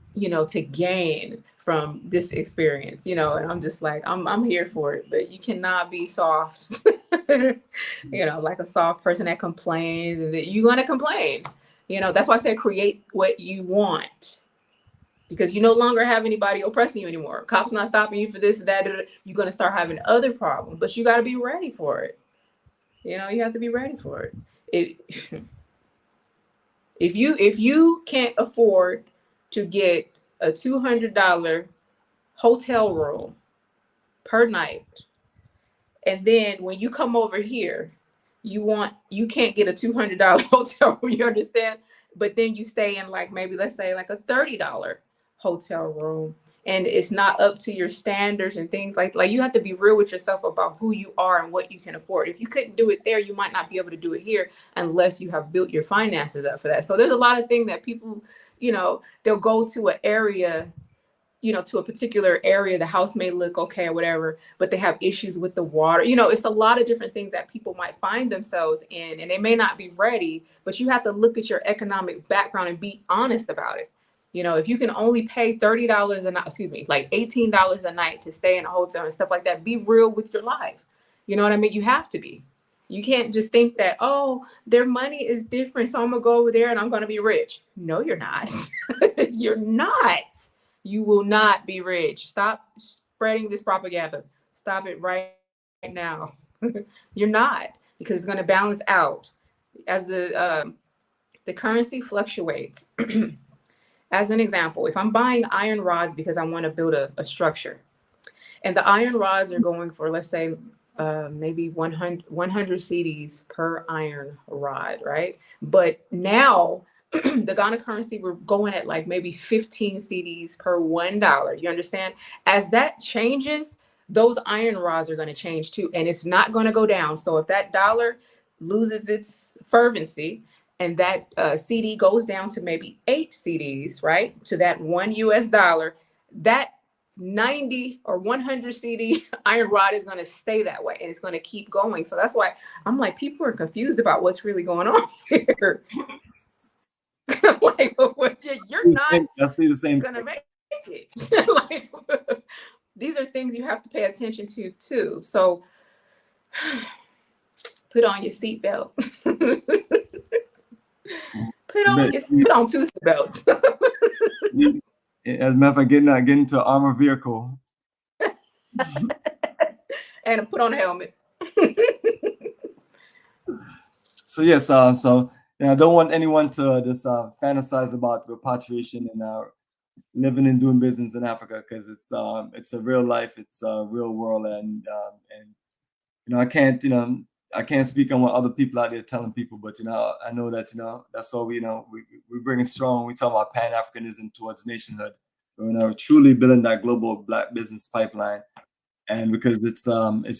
S2: gain from this experience. And I'm just like, I'm here for it. But you cannot be soft, like a soft person that complains, and that you're gonna complain. That's why I said create what you want because you no longer have anybody oppressing you anymore. Cops not stopping you for this, that, you're going to start having other problems, but you got to be ready for it. You have to be ready for it. If, if you can't afford to get a $200 hotel room per night, and then when you come over here, you can't get a $200 hotel room, you understand? But then you stay in like maybe let's say like a $30 hotel room and it's not up to your standards and things like you have to be real with yourself about who you are and what you can afford. If you couldn't do it there, you might not be able to do it here unless you have built your finances up for that. So there's a lot of things that people, they'll go to an area, to a particular area, the house may look okay or whatever, but they have issues with the water. It's a lot of different things that people might find themselves in, and they may not be ready, but you have to look at your economic background and be honest about it. If you can only pay $30 a night, like $18 a night to stay in a hotel and stuff like that, be real with your life. You know what I mean? You have to be. You can't just think that, oh, their money is different, so I'm gonna go over there and I'm gonna be rich. No, you're not. You're not. You will not be rich. Stop spreading this propaganda. Stop it right now. You're not, because it's gonna balance out as the currency fluctuates. As an example, if I'm buying iron rods because I want to build a structure, and the iron rods are going for, let's say, maybe 100 CDs per iron rod, right? But now the Ghana currency, we're going at like maybe 15 CDs per $1. You understand? As that changes, those iron rods are going to change too, and it's not going to go down. So if that dollar loses its fervency, and that CD goes down to maybe 8 CDs, right? To that $1, that 90 or 100 CD iron rod is going to stay that way, and it's going to keep going. So that's why I'm like, people are confused about what's really going on here. I'm like, well, you're not going to make it. Like, these are things you have to pay attention to too. So put on your seatbelt. Put on 2 seatbelts.
S1: As a matter of fact, get into an armored vehicle.
S2: And put on a helmet.
S1: So yes, so I don't want anyone to just fantasize about repatriation and living and doing business in Africa, because it's a real life, it's a real world, and I can't speak on what other people out there telling people, but I know that that's why we bring it strong. We talk about Pan-Africanism towards nationhood. We're truly building that global Black business pipeline, and because it's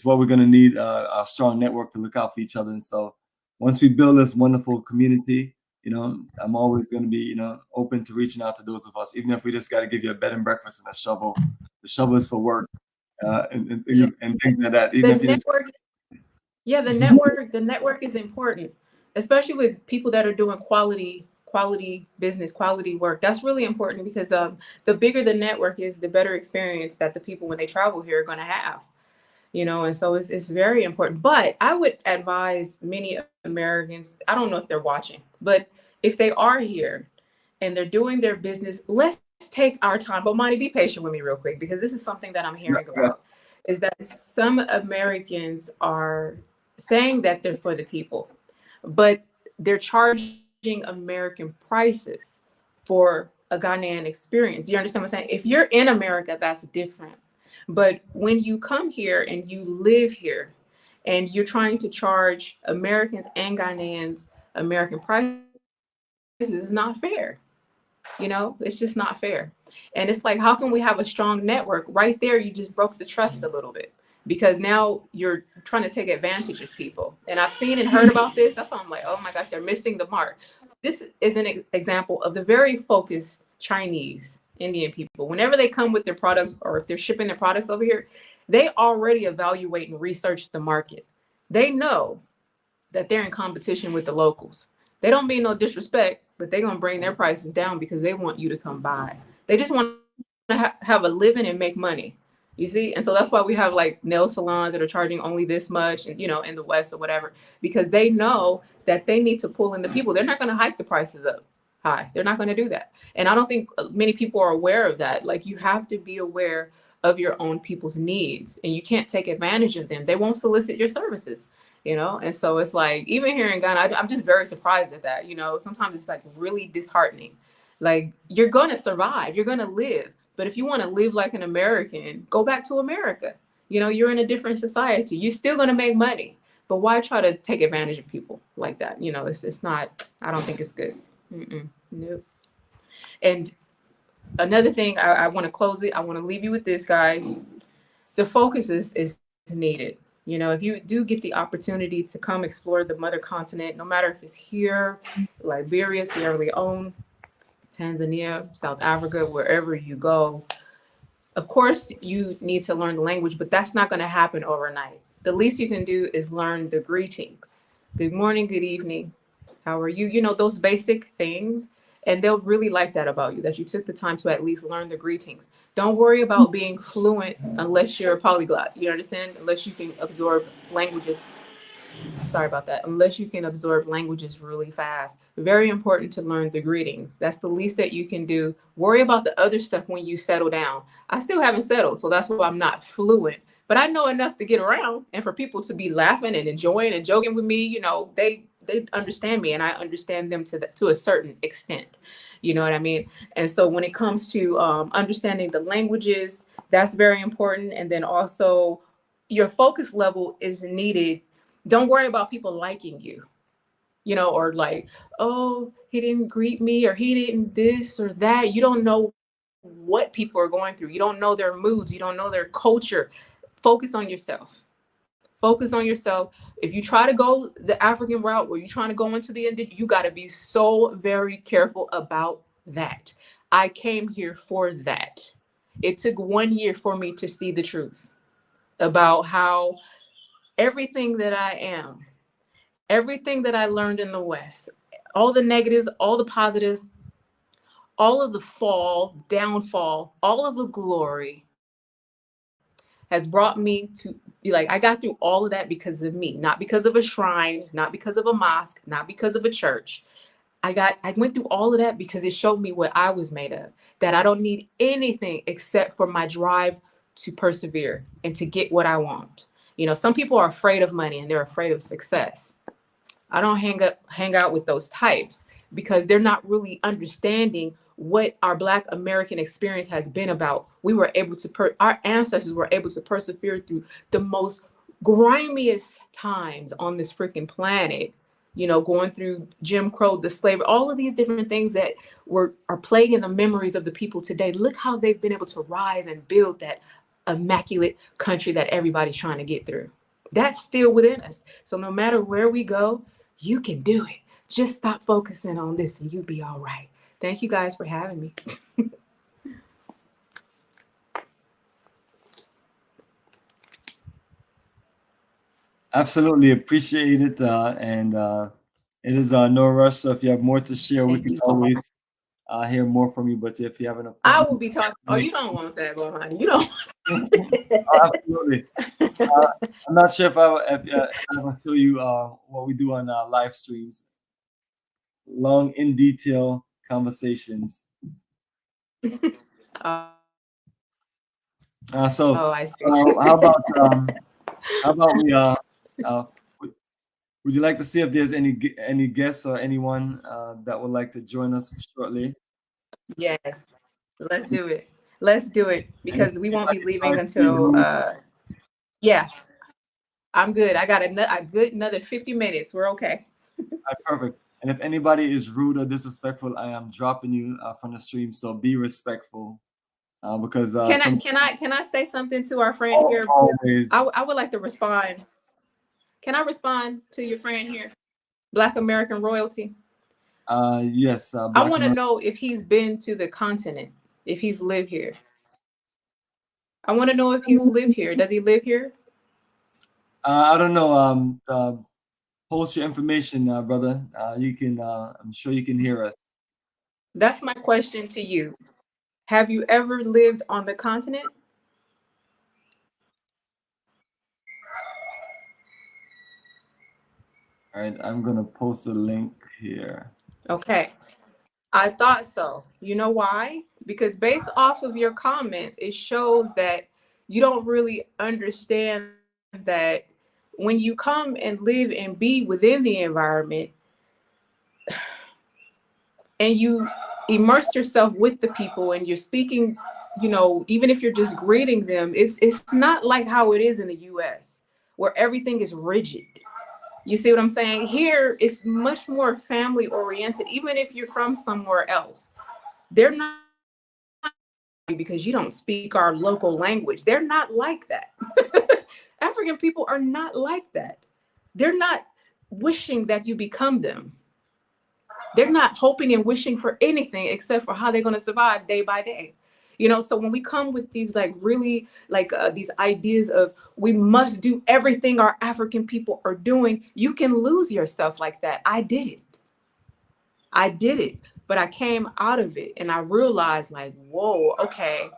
S1: what we're going to need, a strong network to look out for each other. And so once we build this wonderful community, I'm always going to be open to reaching out to those of us, even if we just got to give you a bed and breakfast and a shovel. The shovel is for work, and things like that. Even if you
S2: network, the network is important, especially with people that are doing quality business, quality work. That's really important, because the bigger the network is, the better experience that the people when they travel here are going to have. And so it's very important. But I would advise many Americans, I don't know if they're watching, but if they are here and they're doing their business, let's take our time. But Monty, be patient with me real quick, because this is something that I'm hearing about, is that some Americans are saying that they're for the people, but they're charging American prices for a Ghanaian experience. You understand what I'm saying? If you're in America, that's different. But when you come here and you live here and you're trying to charge Americans and Ghanaians American prices, it's not fair. It's just not fair. And it's like, how can we have a strong network? Right there, you just broke the trust a little bit, because now you're trying to take advantage of people. And I've seen and heard about this. That's why I'm like, oh my gosh, they're missing the mark. This is an example of the very focused Chinese, Indian people. Whenever they come with their products, or if they're shipping their products over here, they already evaluate and research the market. They know that they're in competition with the locals. They don't mean no disrespect, but they're going to bring their prices down because they want you to come buy. They just want to have a living and make money. You see? And so that's why we have like nail salons that are charging only this much, and in the West or whatever, because they know that they need to pull in the people. They're not going to hike the prices up high. They're not going to do that. And I don't think many people are aware of that. Like, you have to be aware of your own people's needs, and you can't take advantage of them. They won't solicit your services. And so it's like, even here in Ghana, I'm just very surprised at that. Sometimes it's like really disheartening. Like, you're going to survive, you're going to live. But if you want to live like an American, go back to America. You're in a different society. You're still going to make money. But why try to take advantage of people like that? It's not, I don't think it's good. Nope. And another thing, I want to close it. I want to leave you with this, guys. The focus is needed. If you do get the opportunity to come explore the mother continent, no matter if it's here, Liberia, Sierra Leone, Tanzania, South Africa, wherever you go, of course, you need to learn the language, but that's not going to happen overnight. The least you can do is learn the greetings. Good morning, good evening. How are you? Those basic things. And they'll really like that about you, that you took the time to at least learn the greetings. Don't worry about being fluent unless you're a polyglot. You understand? Unless you can absorb languages Sorry about that. Unless you can absorb languages really fast. Very important to learn the greetings. That's the least that you can do. Worry about the other stuff when you settle down. I still haven't settled, so that's why I'm not fluent. But I know enough to get around and for people to be laughing and enjoying and joking with me. They understand me and I understand them to a certain extent. You know what I mean? And so when it comes to understanding the languages, that's very important. And then also your focus level is needed. Don't worry about people liking you, or like, oh, he didn't greet me or he didn't this or that. You don't know what people are going through. You don't know their moods. You don't know their culture. Focus on yourself. Focus on yourself. If you try to go the African route where you're trying to go into the Indian, you got to be so very careful about that. I came here for that. It took 1 year for me to see the truth about how everything that I am, everything that I learned in the West, all the negatives, all the positives, all of the fall, downfall, all of the glory has brought me to be like, I got through all of that because of me, not because of a shrine, not because of a mosque, not because of a church. I went through all of that because it showed me what I was made of, that I don't need anything except for my drive to persevere and to get what I want. Some people are afraid of money and they're afraid of success. I don't hang out with those types because they're not really understanding what our Black American experience has been about. We were able to, our ancestors were able to persevere through the most grimiest times on this freaking planet. Going through Jim Crow, the slavery, all of these different things that are plaguing the memories of the people today. Look how they've been able to rise and build that immaculate country that everybody's trying to get through. That's still within us. So no matter where we go, you can do it. Just stop focusing on this and you'll be all right. Thank you guys for having me.
S1: Absolutely appreciate it. And it is no rush. So if you have more to share, we can always hear more from you. But if you have an
S2: I
S1: appointment,
S2: will be talking. Oh, you don't want that, honey. You don't.
S1: absolutely. I'm not sure if I will show you what we do on live streams. Long, in detail conversations. So
S2: Oh, I see.
S1: how about we would would you like to see if there's any guests or anyone that would like to join us shortly?
S2: Yes. Let's do it. Let's do it
S1: And if
S2: because we won't be
S1: anybody's
S2: leaving
S1: going to be
S2: until
S1: rude,
S2: yeah, I'm good. I got a good another 50 minutes. We're okay.
S1: perfect. And if anybody is rude or disrespectful, I am dropping you from the stream. So be respectful, because
S2: Can I say something to our friend here?
S1: always
S2: I would like to respond. Can I respond to your friend here? Black American royalty.
S1: yes,
S2: I
S1: Black
S2: want to
S1: America.
S2: know if he's been to the continent, if he's lived here. I want to know if he's lived here. Does he live here?
S1: I don't know. Post your information, brother. You can. I'm sure you can hear us.
S2: That's my question to you. Have you ever lived on the continent?
S1: All right, I'm gonna post a link here.
S2: Okay. I thought so. You know why? Because based off of your comments, it shows that you don't really understand that when you come and live and be within the environment and you immerse yourself with the people and you're speaking, even if you're just greeting them, it's not like how it is in the US where everything is rigid. You see what I'm saying? Here it's much more family oriented, even if you're from somewhere else. They're not because you don't speak our local language. They're not like that. African people are not like that. They're not wishing that you become them. They're not hoping and wishing for anything except for how they're going to survive day by day. So when we come with these like really like these ideas of we must do everything our African people are doing, you can lose yourself like that. I did it, but I came out of it and I realized like, whoa, okay,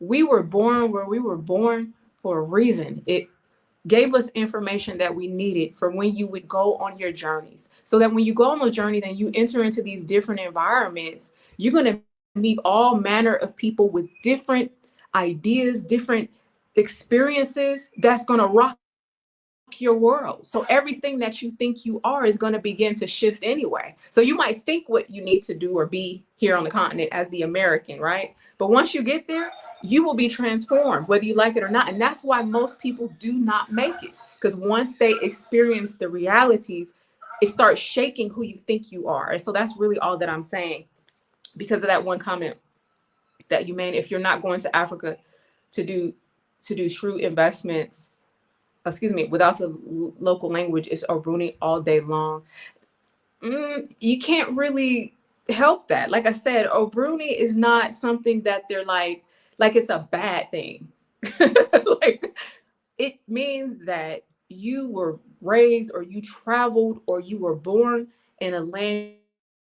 S2: we were born where we were born for a reason. gave us information that we needed for when you would go on your journeys. So that when you go on those journeys and you enter into these different environments, you're going to meet all manner of people with different ideas, different experiences that's going to rock your world. So everything that you think you are is going to begin to shift anyway. So you might think what you need to do or be here on the continent as the American, right? But once you get there, you will be transformed, whether you like it or not. And that's why most people do not make it. Because once they experience the realities, it starts shaking who you think you are. And so that's really all that I'm saying because of that one comment that you made. If you're not going to Africa to do shrewd investments, excuse me, without the local language, it's Obruni all day long. You can't really help that. Like I said, Obruni is not something that they're like it's a bad thing. Like it means that you were raised or you traveled or you were born in a land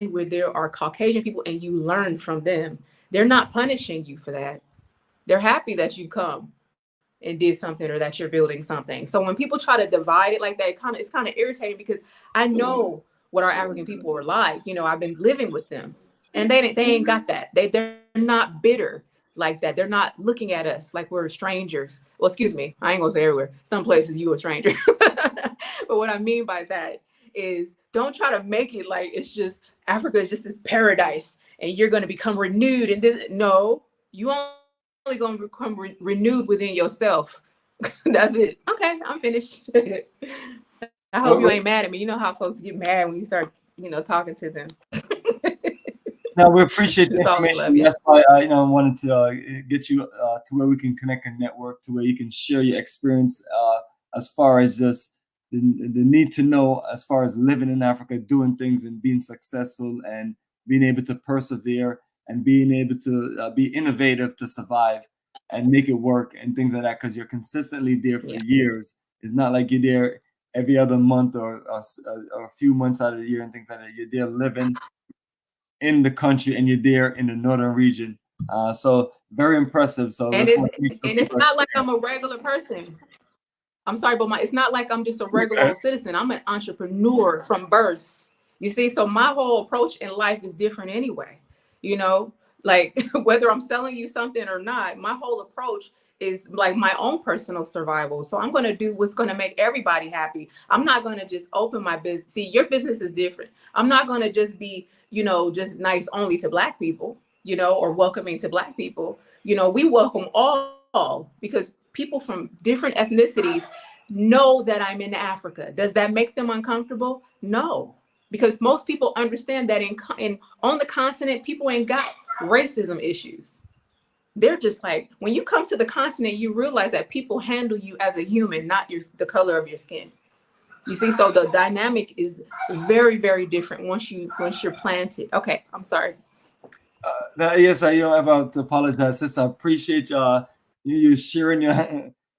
S2: where there are Caucasian people and you learn from them. They're not punishing you for that. They're happy that you come and did something or that you're building something. So when people try to divide it like that, it's kind of irritating because I know what our African people are like. You know, I've been living with them, and they ain't got that. They're not bitter like that. They're not looking at us like we're strangers. Well, excuse me, I ain't gonna say everywhere. Some places you a stranger. But what I mean by that is don't try to make it like it's just Africa is just this paradise and you're gonna become renewed and this. No, you only gonna become renewed within yourself. That's it. Okay, I'm finished. I hope you ain't mad at me. You know how folks get mad when you start, talking to them.
S1: Now we appreciate the
S2: It's all love,
S1: information.
S2: yeah.
S1: That's why I wanted to get you to where we can connect and network, to where you can share your experience as far as just the need to know as far as living in Africa, doing things and being successful and being able to persevere and being able to be innovative to survive and make it work and things like that. Because you're consistently there for years. It's not like you're there every other month or a few months out of the year and things like that. You're there living in the country and you're there in the northern region. So very impressive. So
S2: And it's not like I'm a regular person. I'm sorry, but it's not like I'm just a regular old citizen. I'm an entrepreneur from birth. You see, so my whole approach in life is different anyway. Like whether I'm selling you something or not, my whole approach is like my own personal survival. So I'm going to do what's going to make everybody happy. I'm not going to just open my business. See, your business is different. I'm not going to just be, just nice only to Black people, or welcoming to Black people. We welcome all because people from different ethnicities know that I'm in Africa. Does that make them uncomfortable? No, because most people understand that in on the continent, people ain't got racism issues. They're just like, when you come to the continent, you realize that people handle you as a human, not the color of your skin. You see, so the dynamic is very, very different once you're planted. Okay, I'm sorry.
S1: Yes, I don't have to apologize, sis. I appreciate you sharing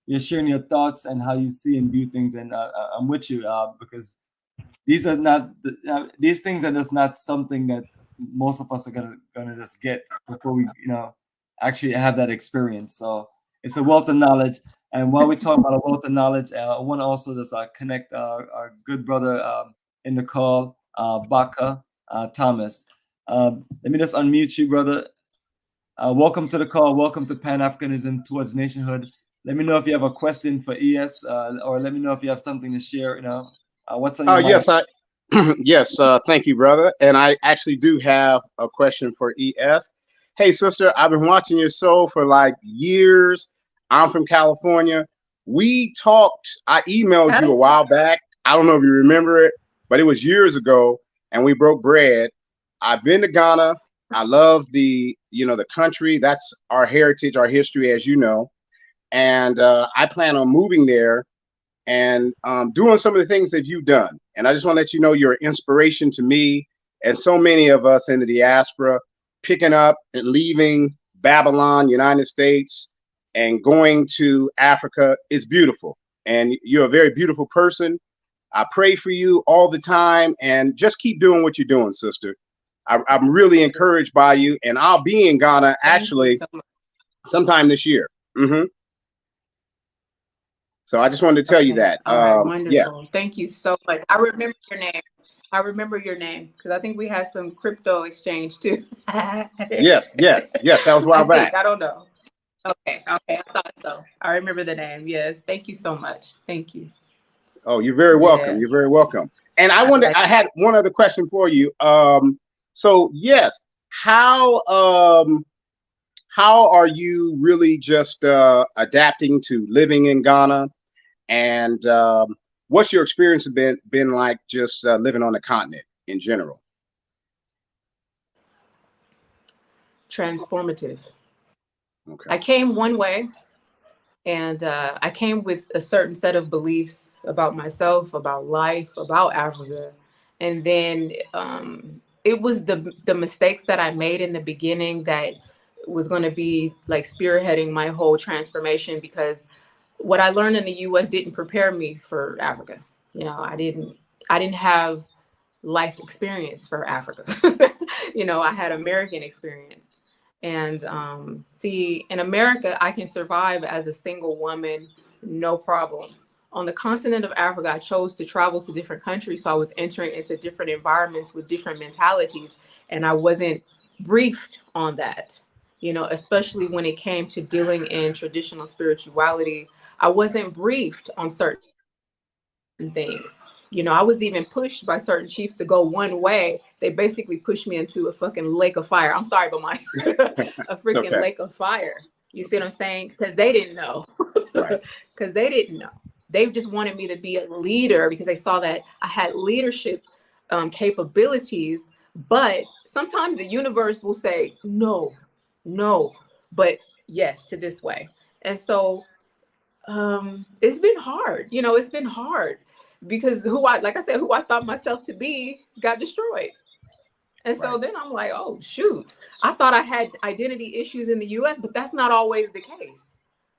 S1: you're sharing your thoughts and how you see and view things, and I'm with you because these are not these things are just not something that most of us are gonna just get before we actually have that experience. So it's a wealth of knowledge. And while we're talking about a wealth of knowledge, I want to also just connect our good brother in the call, BAKA Thomas. Let me just unmute you, brother. Welcome to the call. Welcome to Pan-Africanism Towards Nationhood. Let me know if you have a question for ES, or let me know if you have something to share. What's on your mind?
S3: Yes, thank you, brother. And I actually do have a question for ES. Hey, sister, I've been watching your show for like years. I'm from California. We talked. I emailed you a while back. I don't know if you remember it, but it was years ago, and we broke bread. I've been to Ghana. I love the country. That's our heritage, our history, as you know. And I plan on moving there and doing some of the things that you've done. And I just want to let you know you're an inspiration to me and so many of us in the diaspora, picking up and leaving Babylon, United States, and going to Africa is beautiful. And you're a very beautiful person. I pray for you all the time, and just keep doing what you're doing, sister. I'm really encouraged by you, and I'll be in Ghana actually sometime this year. So I just wanted to tell you
S2: Okay.
S3: that.
S2: All right.
S3: Yeah.
S2: Wonderful. Thank you so much. I remember your name. I remember your name because I think we had some crypto exchange too. I
S3: Yes. Yes. Yes. That was a while
S2: think.
S3: back.
S2: I don't know. Okay. Okay. I thought so. I remember the name. Yes. Thank you so much. Thank you.
S3: Oh, you're very welcome. You're very
S2: Yes.
S3: welcome. And
S2: I like
S3: I had one other question for you. So yes, how how are you really just adapting to living in Ghana? And what's your experience been like just living on the continent in general?
S2: transformative.
S3: Okay.
S2: I came one way and I came with a certain set of beliefs about myself, about life, about Africa. And then it was the mistakes that I made in the beginning that was going to be like spearheading my whole transformation because what I learned in the US didn't prepare me for Africa. You know, I didn't have life experience for Africa. You know, I had American experience. And see, in America, I can survive as a single woman, no problem. On the continent of Africa, I chose to travel to different countries. So I was entering into different environments with different mentalities. And I wasn't briefed on that, you know, especially when it came to dealing in traditional spirituality. I wasn't briefed on certain things. You know, I was even pushed by certain chiefs to go one way. They basically pushed me into a fucking lake of fire. I'm sorry, but my a
S3: It's
S2: freaking
S3: okay.
S2: lake of fire. You see what I'm saying? Because they didn't know.
S3: Right.
S2: Because they didn't know. They just wanted me to be a leader because they saw that I had leadership capabilities. But sometimes the universe will say no, no, but yes to this way. And so it's been hard. You know, it's been hard because like I said, who I thought myself to be got destroyed. And so
S3: Right.
S2: then I'm like, oh shoot, I thought I had identity issues in the US, but that's not always the case.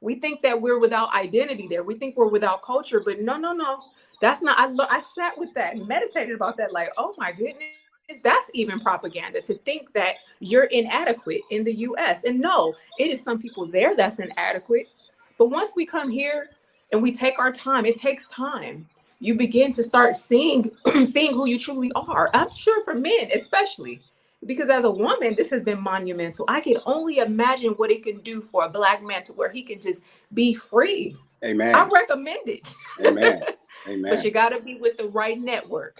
S2: We think that we're without identity there. We think we're without culture, but no, no, no. That's not, I sat with that and meditated about that, like, oh my goodness, that's even propaganda to think that you're inadequate in the US. And no, it is some people there that's inadequate. But once we come here and we take our time, it takes time. You begin to start seeing seeing who you truly are. I'm sure for men, especially because as a woman, this has been monumental. I can only imagine what it can do for a Black man to where he can just be free. I
S3: Amen.
S2: recommend it.
S3: Amen.
S2: But
S3: Amen.
S2: you got to be with the right network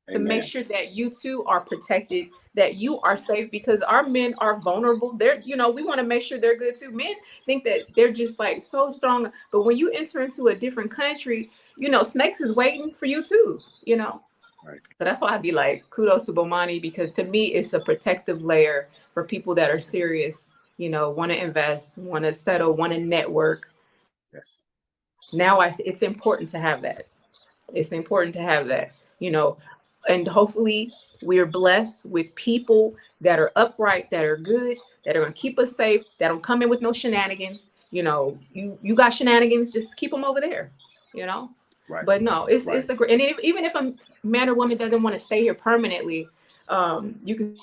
S2: to make
S3: Amen.
S2: sure that you two are protected, that you are safe, because our men are vulnerable. They're, you know, we want to make sure they're good too. Men think that they're just like so strong, but when you enter into a different country, you know, snakes is waiting for you too, you know.
S3: Right.
S2: So that's why I'd be like, kudos to Bomani, because to me, it's a protective layer for people that are
S3: Yes.
S2: serious, you know, want to invest, want to settle, want to network.
S3: Yes.
S2: Now it's important to have that. It's important to have that, you know, and hopefully we're blessed with people that are upright, that are good, that are going to keep us safe, that don't come in with no shenanigans. You know, you got shenanigans, just keep them over there, you know.
S3: Right.
S2: But no,
S3: Right.
S2: it's a great, and even if a man or woman doesn't want to stay here permanently, you can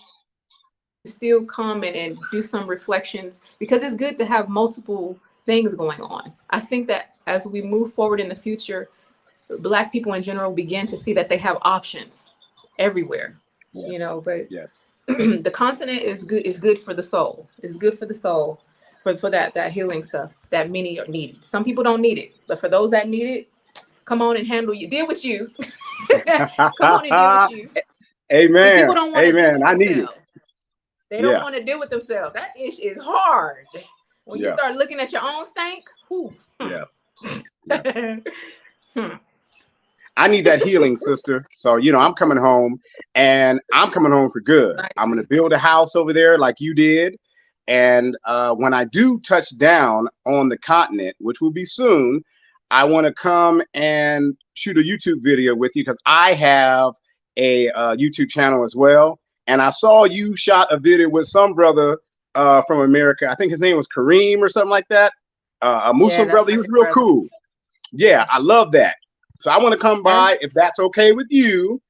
S2: still come and do some reflections, because it's good to have multiple things going on. I think that as we move forward in the future, Black people in general begin to see that they have options everywhere, you know.
S3: Yes.
S2: But
S3: Yes.
S2: the continent is good for the soul. It's good for the soul, for that healing stuff that many are needed. Some people don't need it, but for those that need it, come on and handle you. Deal with you. Come on and deal with you. See,
S3: Amen.
S2: people don't want to deal
S3: Amen.
S2: with
S3: I need it.
S2: themselves. They don't
S3: Yeah.
S2: want to deal with themselves. That ish is hard. When you
S3: Yeah.
S2: start looking at your own stank, whew,
S3: Yeah. Yeah.
S2: hmm.
S3: I need that healing, sister. So, you know, I'm coming home, and I'm coming home for good. I'm going to build a house over there like you did. And when I do touch down on the continent, which will be soon, I want to come and shoot a YouTube video with you, because I have a YouTube channel as well. And I saw you shot a video with some brother from America. I think his name was Kareem or something like that. A
S2: Yeah,
S3: Muslim
S2: that's
S3: brother. He
S2: my
S3: was
S2: big
S3: real
S2: brother.
S3: cool. Yeah, I love that. So I want to come
S2: There's
S3: by, if that's okay with you,
S2: no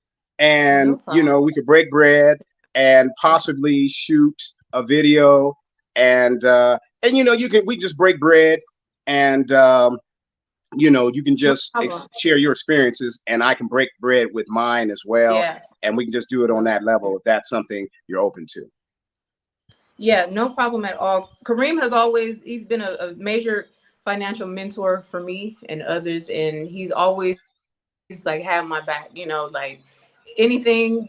S3: and you
S2: problem.
S3: know, we could break bread and possibly shoot a video, and you know, we just break bread and you know, you can
S2: No
S3: just
S2: problem.
S3: share your experiences, and I can break bread with mine as well,
S2: Yeah.
S3: and we can just do it on that level if that's something you're open to.
S2: Yeah, no problem at all. Kareem has always, he's been a major financial mentor for me and others, and he's always like had my back, like anything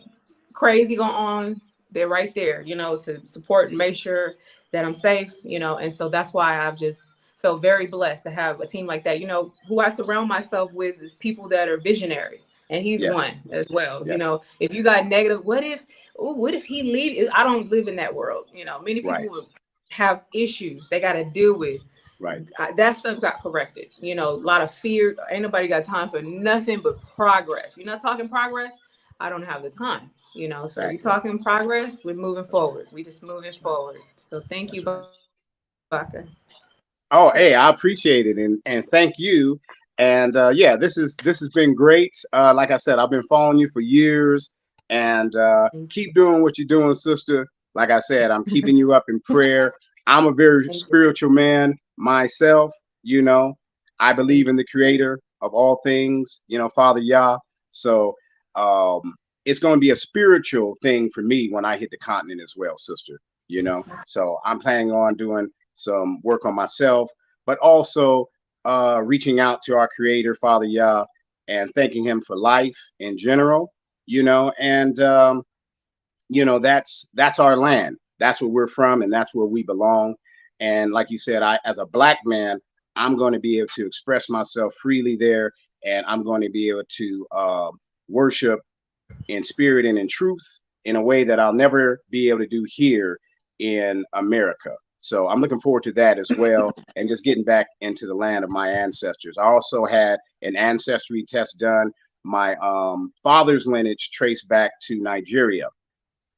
S2: crazy going on, they're right there, to support and make sure that I'm safe, and so that's why I've just felt very blessed to have a team like that. Who I surround myself with is people that are visionaries, and he's
S3: Yes,
S2: one as well.
S3: yes,
S2: If you got negative, what if he leave? I don't live in that world. Many
S3: right,
S2: people will have issues they got to deal with.
S3: right,
S2: That stuff got corrected. A lot of fear. Ain't nobody got time for nothing but progress. You're not talking progress. I don't have the time. So you
S3: exactly.
S2: talking progress. We're moving
S3: That's right.
S2: forward. We just moving
S3: That's right.
S2: forward. So thank you,
S3: That's right.
S2: Baka.
S3: Oh,
S2: Yeah.
S3: hey, I appreciate it, and thank you. And yeah, this has been great. Like I said, I've been following you for years, and
S2: Thank
S3: keep doing what you're doing, sister. Like I said, I'm keeping you up in prayer. I'm a very
S2: thank you.
S3: spiritual man myself. You know, I believe
S2: Thank
S3: in the Creator of all things. You know, Father Yah. So it's going to be a spiritual thing for me when I hit the continent as well, sister. You know, so I'm planning on doing some work on myself, but also reaching out to our Creator, Father Yah, and thanking Him for life in general. You know, and you know that's our land. That's where we're from, and that's where we belong. And like you said, I as a black man, I'm going to be able to express myself freely there, and I'm going to be able to worship in spirit and in truth in a way that I'll never be able to do here in America. So I'm looking forward to that as well, and just getting back into the land of my ancestors. I also had an ancestry test done. My father's lineage traced back to Nigeria,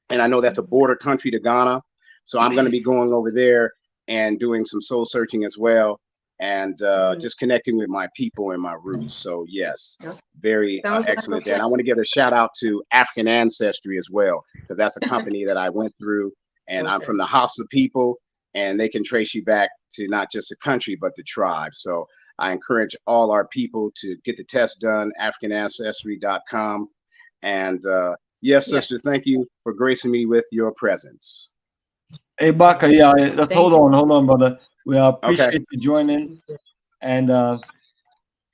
S3: and I know that's a border country to Ghana. So I'm going to be going over there and doing some soul searching as well, and
S2: you.
S3: just connecting with my people and my roots. So yes,
S2: Yeah.
S3: very
S2: Sounds like a
S3: excellent. And
S2: plan.
S3: I want to give a shout out to African Ancestry as well, because that's a company that I went through, and I'm
S2: Okay.
S3: from the Hausa people, and they can trace you back to not just the country but the tribe. So I encourage all our people to get the test done, AfricanAncestry.com, and yes,
S2: Yeah.
S3: sister, thank you for gracing me with your presence.
S1: Hey, Baka, yeah, let's
S2: Thank you.
S1: hold on, brother. We
S3: Okay.
S1: appreciate you joining,
S2: You too.
S1: and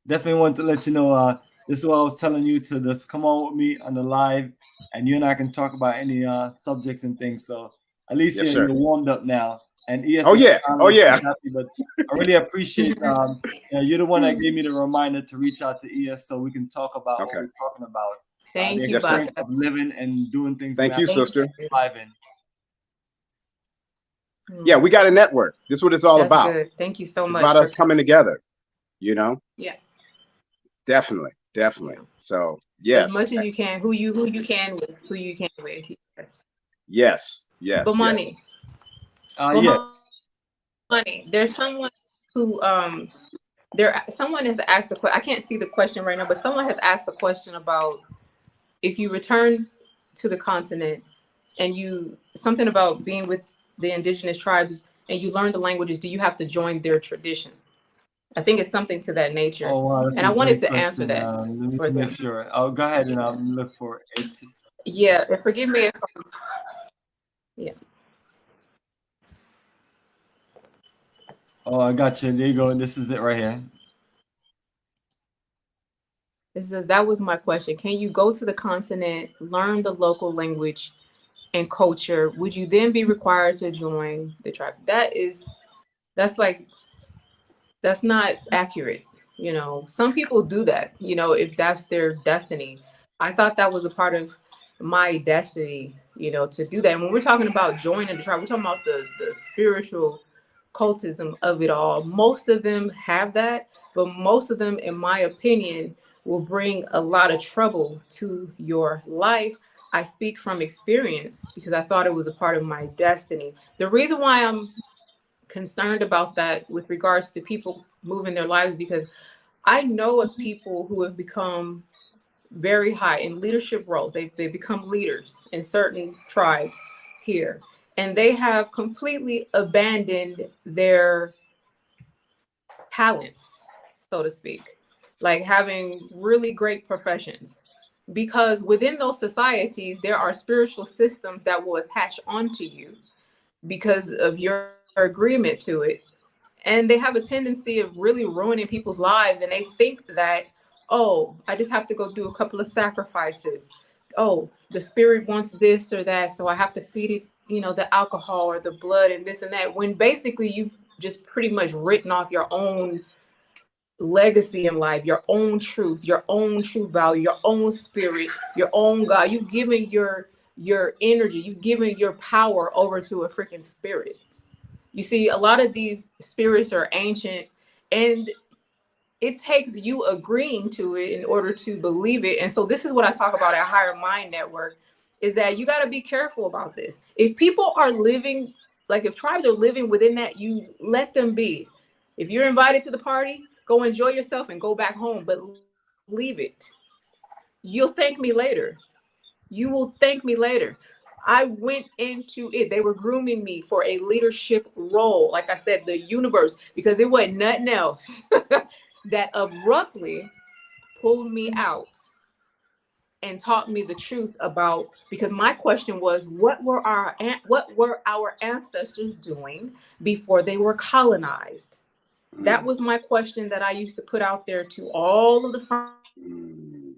S1: definitely want to let you know this is what I was telling you to just come on with me on the live, and you and I can talk about any subjects and things. So at least
S3: Yes,
S1: you're
S3: sir.
S1: warmed up now. And ES
S3: Oh
S1: is
S3: yeah. Oh
S1: smiling, she's
S3: yeah.
S1: happy, but I really appreciate you're the one that gave me the reminder to reach out to ES so we can talk about what
S3: Okay.
S1: we're talking about. The
S2: Thank you,
S3: Yes, sir.
S1: experience
S2: Baka.
S1: of living and doing things in
S3: Thank you,
S1: Africa,
S2: Thank
S3: sister.
S2: you.
S1: surviving.
S3: Yeah,
S2: Hmm.
S3: we got a network. This is what it's all
S2: That's
S3: about.
S2: good. Thank you so
S3: It's
S2: much
S3: about
S2: for.
S3: us coming together, you know?
S2: Yeah.
S3: Definitely. Definitely.
S2: Yeah.
S3: So
S2: As
S3: yes.
S2: much as you can, who you can with.
S3: Yes.
S2: But
S3: Yes.
S2: money,
S3: Yes.
S2: but
S1: Yeah.
S2: money. There's someone who someone has asked the question. I can't see the question right now, but someone has asked a question about if you return to the continent and you something about being with the indigenous tribes and you learn the languages, do you have to join their traditions? I think it's something to that nature.
S1: Oh, wow, that's
S2: And
S1: a
S2: I wanted
S1: great
S2: to answer
S1: question.
S2: that
S1: Let me
S2: for
S1: make
S2: them.
S1: sure. I'll go ahead and
S2: Yeah.
S1: look for it.
S2: Yeah. And forgive me if yeah.
S1: Oh, I got you. There you go. This is it right here.
S2: It says that was my question. Can you go to the continent, learn the local language and culture? Would you then be required to join the tribe? That's like that's not accurate. Some people do that, if that's their destiny. I thought that was a part of my destiny, to do that. And when we're talking about joining the tribe, we're talking about the spiritual cultism of it all. Most of them have that, but most of them, in my opinion, will bring a lot of trouble to your life. I speak from experience because I thought it was a part of my destiny. The reason why I'm concerned about that with regards to people moving their lives, because I know of people who have become very high in leadership roles. They become leaders in certain tribes here, and they have completely abandoned their talents. so to speak, like having really great professions. Because within those societies, there are spiritual systems that will attach onto you because of your agreement to it. And they have a tendency of really ruining people's lives. And they think that, oh, I just have to go do a couple of sacrifices. Oh, the spirit wants this or that, so I have to feed it, the alcohol or the blood and this and that. When basically you've just pretty much written off your own legacy in life, your own truth, your own true value, your own spirit, your own God. You've given your energy, you've given your power over to a freaking spirit. You see, a lot of these spirits are ancient, and it takes you agreeing to it in order to believe it. And so this is what I talk about at Higher Mind Network, is that you got to be careful about this. If people are living, like if tribes are living within that, you let them be. If you're invited to the party, go enjoy yourself and go back home, but leave it. You'll thank me later. You will thank me later. I went into it. They were grooming me for a leadership role. Like I said, the universe, because it wasn't nothing else that abruptly pulled me out and taught me the truth about, because my question was, what were our ancestors doing before they were colonized? That was my question that I used to put out there to all of the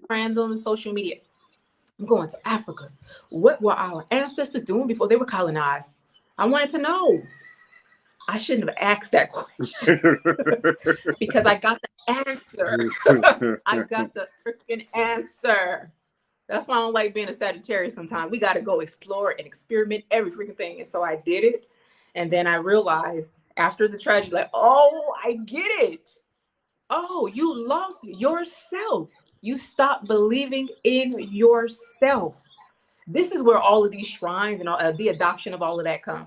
S2: friends on the social media. I'm going to Africa. What were our ancestors doing before they were colonized? I wanted to know. I shouldn't have asked that question because I got the answer. I got the freaking answer. That's why I don't like being a Sagittarius sometimes. We got to go explore and experiment every freaking thing. And so I did it. And then I realized after the tragedy, like, oh, I get it. Oh, you lost yourself. You stopped believing in yourself. This is where all of these shrines and all, the adoption of all of that come.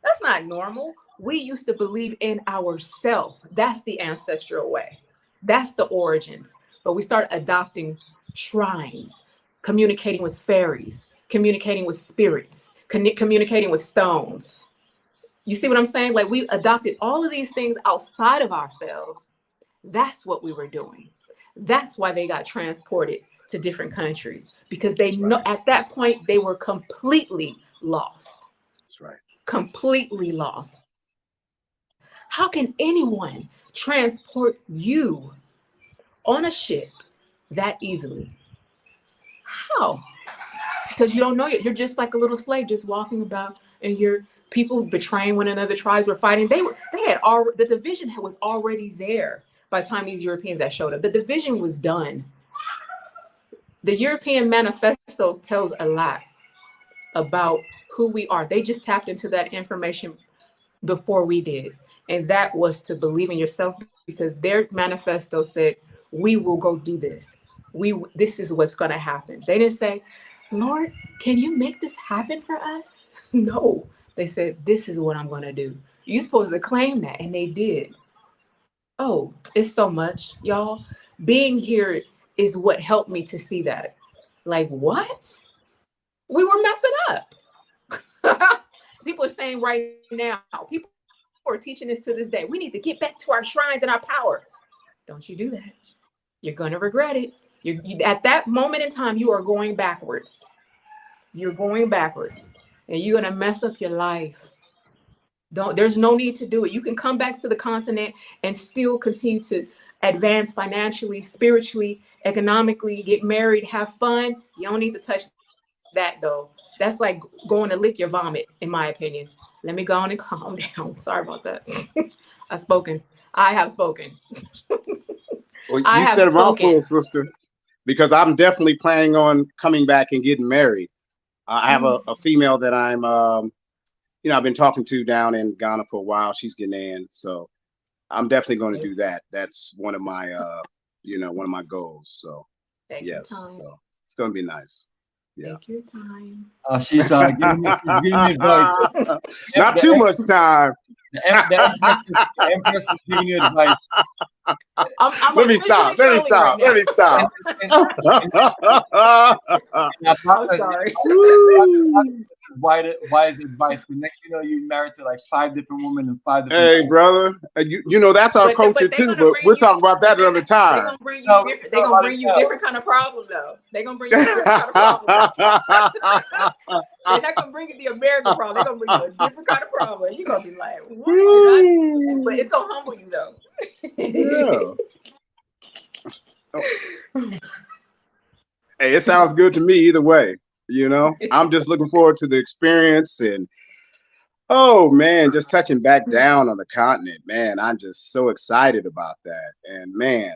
S2: That's not normal. We used to believe in ourselves. That's the ancestral way. That's the origins. But we start adopting shrines, communicating with fairies, communicating with spirits, communicating with stones. You see what I'm saying? Like we adopted all of these things outside of ourselves. That's what we were doing. That's why they got transported to different countries, because they know at that point they were completely lost.
S3: That's right.
S2: Completely lost. How can anyone transport you on a ship that easily? How? Because you don't know it. You're just like a little slave just walking about, and you're people betraying one another, tribes were fighting. They had already, the division was already there by the time these Europeans that showed up. The division was done. The European Manifesto tells a lot about who we are. They just tapped into that information before we did. And that was to believe in yourself, because their manifesto said, we will go do this. This is what's going to happen. They didn't say, Lord, can you make this happen for us? No. They said, this is what I'm going to do. You're supposed to claim that. And they did. Oh, it's so much, y'all. Being here is what helped me to see that. Like, what? We were messing up. People are saying right now, people are teaching this to this day. We need to get back to our shrines and our power. Don't you do that. You're going to regret it. You, at that moment in time, you are going backwards. You're going backwards. And you're going to mess up your life. There's no need to do it. You can come back to the continent and still continue to advance financially, spiritually, economically, get married, have fun. You don't need to touch that though. That's like going to lick your vomit, in my opinion. Let me go on and calm down. Sorry about that. I have spoken.
S3: Well, you said a mouthful, sister, because I'm definitely planning on coming back and getting married. I have a female that I'm I've been talking to down in Ghana for a while. She's Ghanaian, so I'm definitely going to do that. That's one of my, one of my goals. So yes, so it's going to be nice. Yeah.
S2: Take your time.
S1: She's giving me advice.
S3: Not too much time.
S1: The Empress is giving you advice.
S2: I'm
S3: Let me
S2: officially
S3: stop. Let me
S2: trolling right
S3: stop. Let me stop.
S1: And,
S2: I'm
S1: BAKA,
S2: sorry.
S3: Woo.
S1: this is wise advice. The next thing you know, you're married to like 5 different women and 5 different.
S3: Hey, brother, you know that's our culture
S2: But they're
S3: too.
S2: gonna
S3: But
S2: bring
S3: we'll
S2: you.
S3: talk about
S2: But
S3: that another
S2: they're
S3: time.
S2: gonna bring you
S1: No, we can
S2: different.
S1: talk
S2: They're gonna
S1: about it
S2: bring you
S1: now.
S2: different kind of problem though. They're gonna bring you a different kind of problem. They're not gonna bring you the American problem. They're gonna bring you a different kind of problem. You're gonna be like, what did I do? But it's gonna humble you though.
S3: Yeah. Hey, it sounds good to me either way. You know, I'm just looking forward to the experience and oh man, just touching back down on the continent, man. I'm just so excited about that. And man,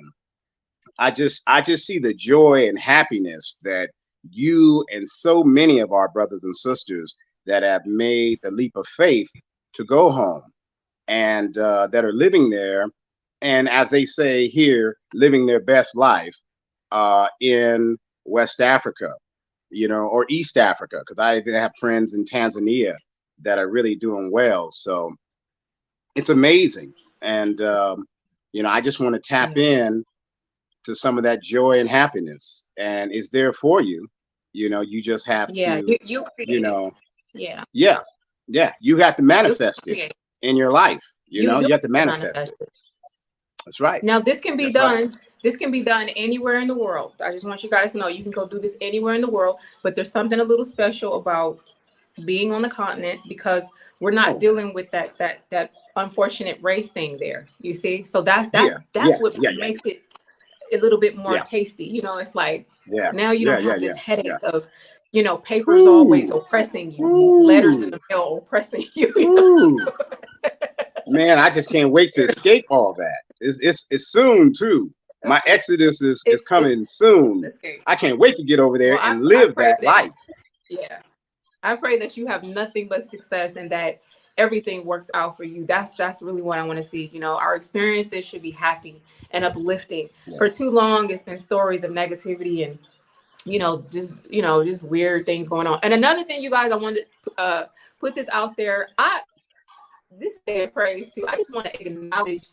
S3: I just see the joy and happiness that you and so many of our brothers and sisters that have made the leap of faith to go home and that are living there, and as they say here, living their best life in West Africa, you know, or East Africa, because I even have friends in Tanzania that are really doing well. So it's amazing, and you know, I just want to tap in to some of that joy and happiness, and it's there for you. You know, you just have
S2: Yeah,
S3: to,
S2: you
S3: you
S2: create it.
S3: know,
S2: Yeah,
S3: yeah, yeah, you have to
S2: you
S3: manifest it
S2: create it.
S3: in your life. You know,
S2: You
S3: you have to
S2: have to
S3: manifest
S2: manifest
S3: it.
S2: it.
S3: That's right.
S2: Now this can be
S3: That's right.
S2: done. This can be done anywhere in the world. I just want you guys to know you can go do this anywhere in the world. But there's something a little special about being on the continent because we're not
S3: Oh,
S2: dealing with that unfortunate race thing there. You see, so
S3: yeah,
S2: that's
S3: yeah,
S2: what
S3: yeah, yeah,
S2: makes it a little bit more
S3: yeah,
S2: tasty. You know, it's like
S3: yeah,
S2: now you
S3: yeah,
S2: don't
S3: yeah,
S2: have this
S3: yeah, yeah.
S2: headache of, papers always
S3: Ooh,
S2: oppressing you, letters in
S3: ooh,
S2: the mail oppressing you.
S3: ooh. Man, I just can't wait to escape all that. It's soon too. My exodus is
S2: It's
S3: coming
S2: it's an
S3: soon.
S2: escape.
S3: I can't wait to get over
S2: Well,
S3: there and
S2: I
S3: live
S2: pray
S3: that
S2: that
S3: life.
S2: yeah. I pray that you have nothing but success and that everything works out for you. That's really what I want to see. Our experiences should be happy and uplifting. For
S3: Yes.
S2: too long, it's been stories of negativity and just weird things going on. And another thing, you guys, I wanted to put this out there. This day of praise too. I just want to acknowledge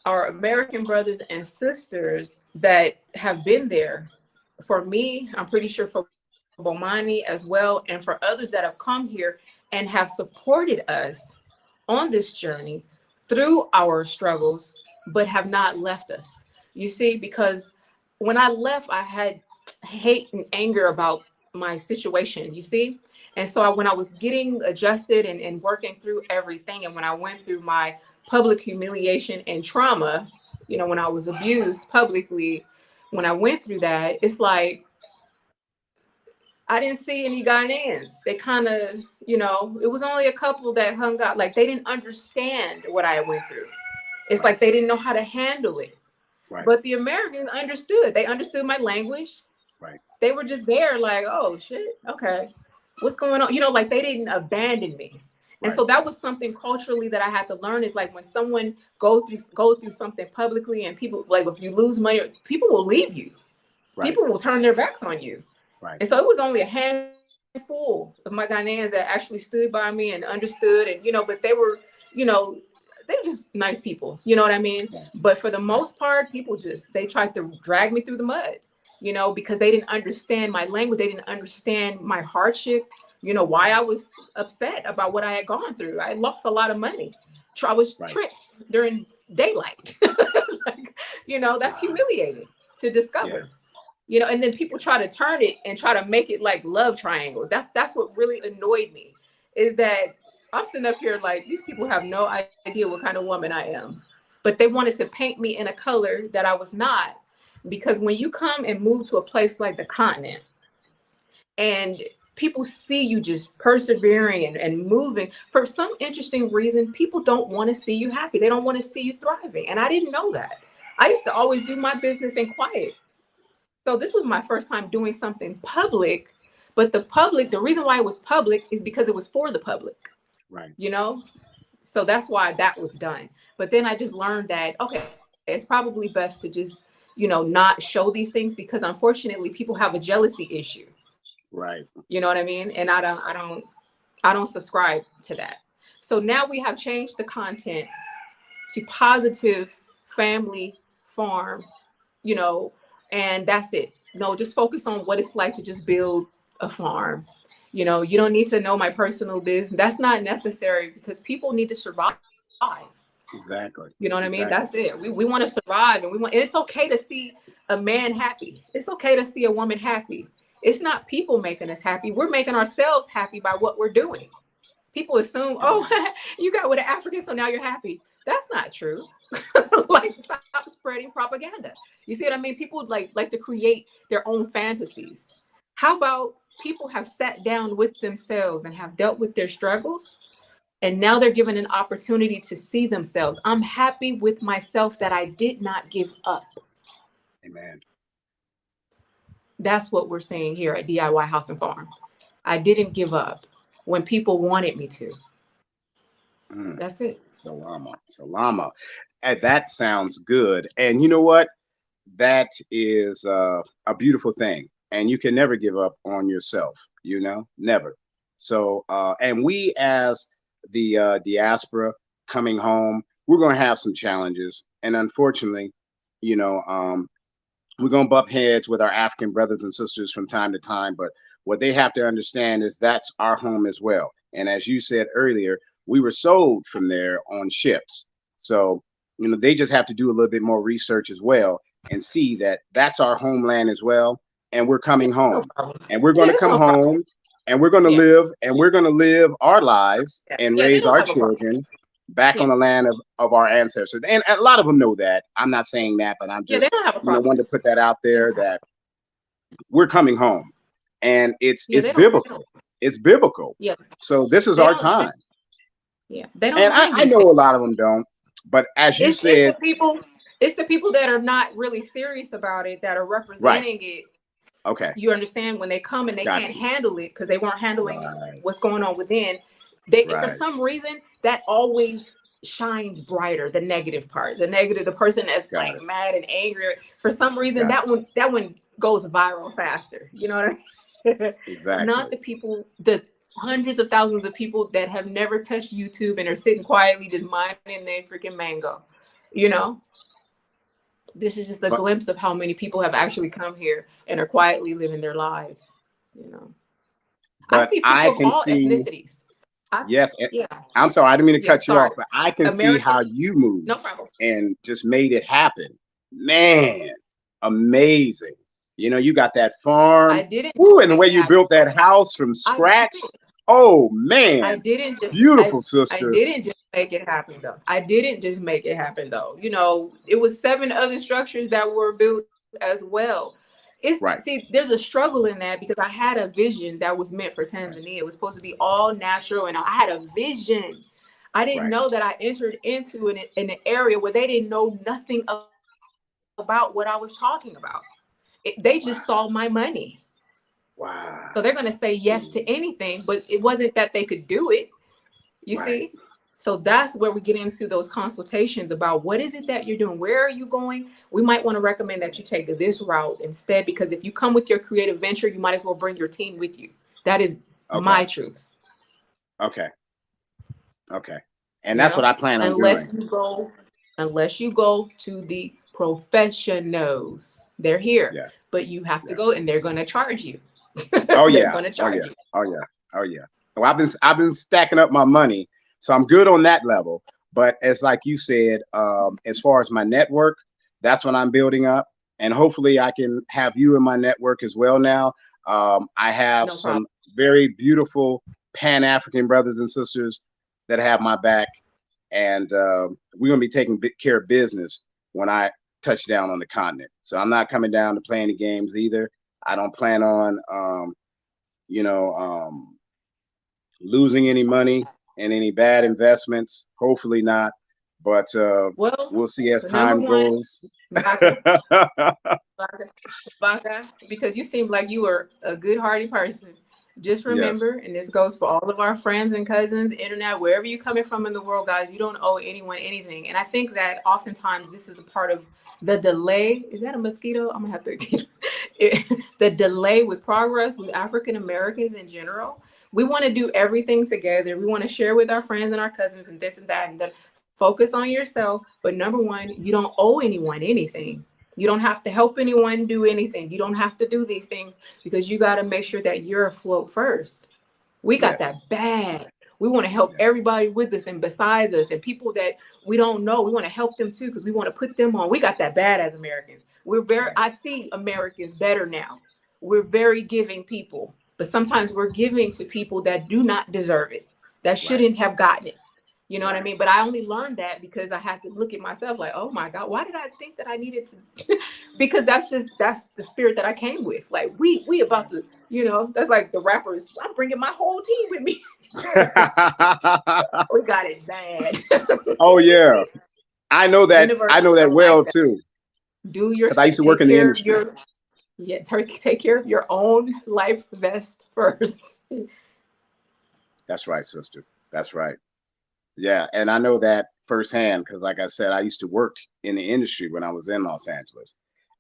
S2: our American brothers and sisters that have been there. For me, I'm pretty sure for Bomani as well, and for others that have come here and have supported us on this journey through our struggles, but have not left us. You see, because when I left, I had hate and anger about my situation, you see? And so when I was getting adjusted and working through everything, and when I went through my public humiliation and trauma, when I was abused publicly, when I went through that, it's like, I didn't see any Ghanaians. They kind of, it was only a couple that hung out. Like they didn't understand what I went through. It's
S3: Right.
S2: like they didn't know how to handle it.
S3: Right.
S2: But the Americans understood. They understood my language.
S3: Right.
S2: They were just there like, oh shit, okay. What's going on? Like they didn't abandon me. And
S3: Right.
S2: so that was something culturally that I had to learn is like when someone go through something publicly and people like if you lose money, people will leave you.
S3: Right.
S2: People will turn their backs on you.
S3: Right.
S2: And so it was only a handful of my Ghanaians that actually stood by me and understood. And, but they were just nice people. You know what I mean?
S3: Right.
S2: But for the most part, people they tried to drag me through the mud, because they didn't understand my language. They didn't understand my hardship, why I was upset about what I had gone through. I lost a lot of money. I was
S3: Right.
S2: tricked during daylight. That's humiliating to discover.
S3: Yeah.
S2: And then people try to turn it and try to make it like love triangles. That's what really annoyed me is that I'm sitting up here like these people have no idea what kind of woman I am, but they wanted to paint me in a color that I was not. Because when you come and move to a place like the continent and people see you just persevering and moving for some interesting reason, people don't want to see you happy. They don't want to see you thriving. And I didn't know that. I used to always do my business in quiet. So this was my first time doing something public, but the reason why it was public is because it was for the public,
S3: Right.
S2: So that's why that was done. But then I just learned that, okay, it's probably best to just, not show these things because unfortunately people have a jealousy issue.
S3: Right.
S2: You know what I mean? And I don't subscribe to that. So now we have changed the content to positive family farm, you know, and that's it. No, just focus on what it's like to just build a farm. You know, you don't need to know my personal business. That's not necessary because people need to survive.
S3: Exactly.
S2: You know what I mean?
S3: Exactly.
S2: That's it. We want to survive, and it's okay to see a man happy. It's okay to see a woman happy. It's not people making us happy. We're making ourselves happy by what we're doing. People assume, oh, you got with an African, so now you're happy. That's not true. Like, stop spreading propaganda. You see what I mean? People like to create their own fantasies. How about people have sat down with themselves and have dealt with their struggles, and now they're given an opportunity to see themselves. I'm happy with myself that I did not give up.
S3: Amen.
S2: That's what we're saying here at DIY House and Farm. I didn't give up when people wanted me to. That's it.
S3: Salama. Salama. And that sounds good. And you know what? That is a beautiful thing. And you can never give up on yourself, you know, never. So, and we as the diaspora coming home, we're going to have some challenges. And unfortunately, you know, we're going to bump heads with our African brothers and sisters from time to time. But what they have to understand is that's our home as well. And as you said earlier, we were sold from there on ships. So, you know, they just have to do a little bit more research as well and see that that's our homeland as well. And we're coming home, and we're going to come home, and we're going to live, and we're going to live our lives and raise our children back on the land of our ancestors. And a lot of them know that. I'm not saying that, but I'm just, you know, wanted to put that out there that we're coming home, and it's biblical. It's biblical.
S2: Yeah.
S3: So this is our time.
S2: Yeah. They don't.
S3: And I know a lot of them don't, but as you said,
S2: it's the people that are not really serious about it that are representing it.
S3: Okay.
S2: You understand, when they come and they can't handle it because they weren't handling what's going on within. They for some reason that always shines brighter, the negative part, the person that's like mad and angry. For some reason that one goes viral faster. You know what I mean?
S3: Exactly.
S2: Not the people, the hundreds of thousands of people that have never touched YouTube and are sitting quietly just minding their freaking mango. You know? This is just a glimpse of how many people have actually come here and are quietly living their lives. You know, I see people of all ethnicities.
S3: I'm sorry, I didn't mean to cut you off, but I can see how you moved.
S2: No problem.
S3: And just made it happen. Man, amazing. You know, you got that farm.
S2: I didn't.
S3: Ooh, and the way you built that house from scratch. Oh man,
S2: I didn't just
S3: beautiful sister.
S2: I didn't just make it happen though. You know, it was 7 other structures that were built as well. See, there's a struggle in that because I had a vision that was meant for Tanzania. It was supposed to be all natural, and I had a vision. I didn't know that I entered into an area where they didn't know nothing about what I was talking about. They just saw my money.
S3: Wow.
S2: So they're going to say yes to anything, but it wasn't that they could do it. You see? So that's where we get into those consultations about what is it that you're doing? Where are you going? We might want to recommend that you take this route instead, because if you come with your creative venture, you might as well bring your team with you. That is my truth.
S3: Okay. And that's what I plan on doing.
S2: Unless you go to the professionals. They're here, but you have to go, and they're going to charge you.
S3: Oh yeah. Well, I've been stacking up my money, so I'm good on that level. But as like you said, as far as my network, that's what I'm building up, and hopefully I can have you in my network as well. Now, I have some very beautiful Pan-African brothers and sisters that have my back, and we're gonna be taking care of business when I touch down on the continent. So I'm not coming down to play any games either. I don't plan on, losing any money in any bad investments. Hopefully not, but we'll see as time goes.
S2: BAKA, because you seem like you are a good-hearted person. Just remember, and this goes for all of our friends and cousins, internet, wherever you're coming from in the world, guys, you don't owe anyone anything. And I think that oftentimes this is a part of the delay. Is that a mosquito? I'm gonna have to the delay with progress with African Americans in general. We want to do everything together. We want to share with our friends and our cousins and this and that. And Focus on yourself. But number one, you don't owe anyone anything. You don't have to help anyone do anything. You don't have to do these things because you got to make sure that you're afloat first. We got
S3: Yes.
S2: that bad. We want to help
S3: Yes.
S2: everybody with us and besides us and people that we don't know. We want to help them too because we want to put them on. We got that bad as Americans. I see Americans better now. We're very giving people, but sometimes we're giving to people that do not deserve it, that shouldn't have gotten it. You know what I mean? But I only learned that because I had to look at myself like, oh my God, why did I think that I needed to? Because that's the spirit that I came with. Like we about to, that's like the rappers. I'm bringing my whole team with me. We got it bad.
S3: Oh yeah, I know that.
S2: Universe,
S3: I know that
S2: don't
S3: well
S2: like that.
S3: too.
S2: Do your
S3: Because I used to work
S2: take
S3: in the
S2: care of
S3: industry.
S2: take care of your own life vest first.
S3: That's right, sister. That's right. Yeah, and I know that firsthand because, like I said, I used to work in the industry when I was in Los Angeles,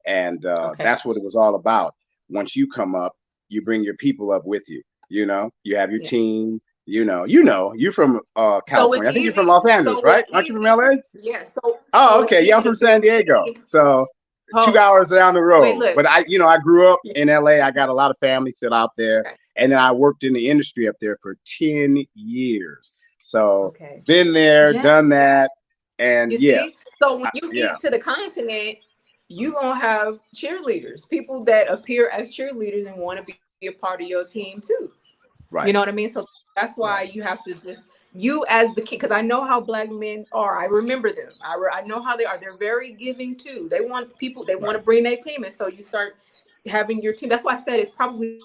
S3: and
S2: Okay.
S3: that's what it was all about. Once you come up, you bring your people up with you. You have your
S2: Yeah.
S3: team. You're from
S2: So
S3: California.
S2: it's
S3: I think you're
S2: easy.
S3: from Los Angeles,
S2: So
S3: right?
S2: it's
S3: Aren't you from
S2: easy.
S3: LA?
S2: Yeah.
S3: Oh,
S2: So it's
S3: okay. Yeah, I'm
S2: easy to
S3: from San
S2: build
S3: Diego.
S2: teams.
S3: So
S2: Oh,
S3: 2 hours down the
S2: wait,
S3: road.
S2: look.
S3: But I grew up
S2: Yeah.
S3: in LA. I got a lot of family still out there.
S2: Okay.
S3: And then I worked in the industry up there for 10 years. So
S2: Okay.
S3: been there,
S2: Yeah.
S3: done that. And
S2: You see?
S3: yes,
S2: So when you
S3: yeah,
S2: get to the continent, you're going to have cheerleaders, people that appear as cheerleaders and want to be a part of your team too.
S3: right,
S2: You know what I mean? So that's why
S3: right,
S2: you have to you as the kid, because I know how Black men are. I remember them. I know how they are. They're very giving too. They want people, they want
S3: right,
S2: to bring their team. And so you start having your team. That's why I said it's probably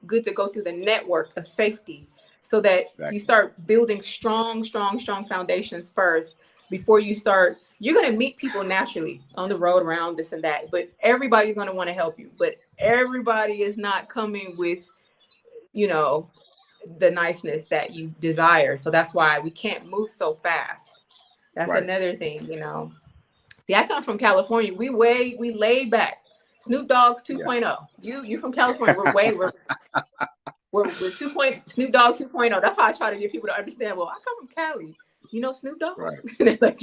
S2: good to go through the network of safety so that you
S3: exactly,
S2: start building strong foundations first before you're going to meet people naturally on the road around this and that, but everybody's going to want to help you. But everybody is not coming with, the niceness that you desire. So that's why we can't move so fast. That's
S3: right.
S2: another thing. See, I come from California. We laid back. Snoop Dogg's
S3: Yeah.
S2: 2.0. You from California. We're 2. Snoop Dogg 2.0. That's how I try to get people to understand. Well, I come from Cali. You know Snoop Dogg?
S3: Right.
S2: They're like,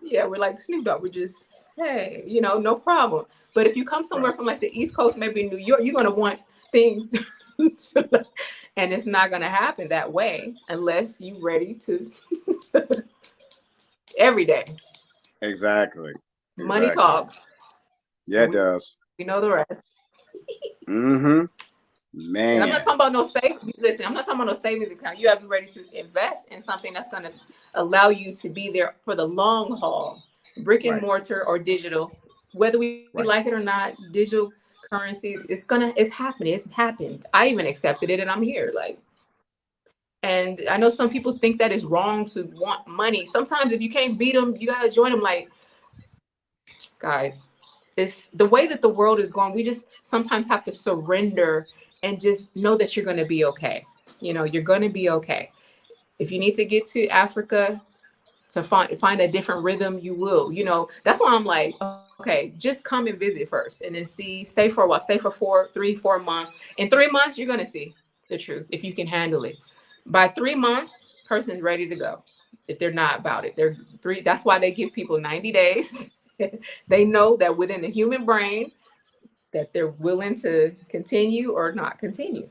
S2: yeah, we're like Snoop Dogg. We're just, hey, no problem. But if you come somewhere
S3: Right.
S2: from like the East Coast, maybe New York, you're gonna want things and it's not gonna happen that way unless you're ready to every day.
S3: Exactly.
S2: Money
S3: Exactly.
S2: talks.
S3: Yeah, it does.
S2: We know the rest.
S3: Mm-hmm.
S2: And I'm not
S3: Man.
S2: talking about no savings. Listen, I'm not talking about no savings account. You have to be ready to invest in something that's going to allow you to be there for the long haul, brick and
S3: Right.
S2: mortar or digital. Whether we
S3: Right.
S2: like it or not, digital currency, it's happening. It's happened. I even accepted it and I'm here. And I know some people think that it's wrong to want money. Sometimes if you can't beat them, you got to join them. Like, guys, it's the way that the world is going. We just sometimes have to surrender and just know that you're going to be okay. You're going to be okay. If you need to get to Africa to find a different rhythm, you will. That's why I'm like, okay, just come and visit first and then stay for a while, stay for 4 months. In 3 months, you're going to see the truth if you can handle it. By 3 months, person's ready to go. If they're not about it, that's why they give people 90 days. They know that within the human brain that they're willing to continue or not continue.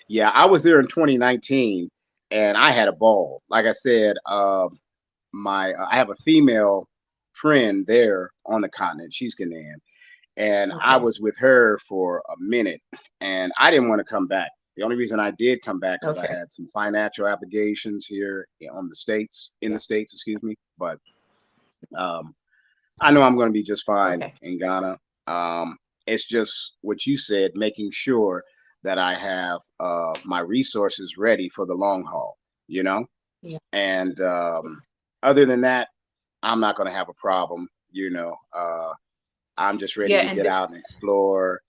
S3: Yeah, I was there in 2019 and I had a ball. Like I said, I have a female friend there on the continent. She's Ghanaian. And I
S2: Okay.
S3: was with her for a minute and I didn't want to come back. The only reason I did come back was I
S2: Okay.
S3: had some financial obligations here in the States, excuse me. But I know I'm going to be just fine
S2: Okay.
S3: in Ghana. It's just what you said, making sure that I have my resources ready for the long haul,
S2: Yeah.
S3: And other than that, I'm not going to have a problem, I'm just ready
S2: Yeah.
S3: to get out and explore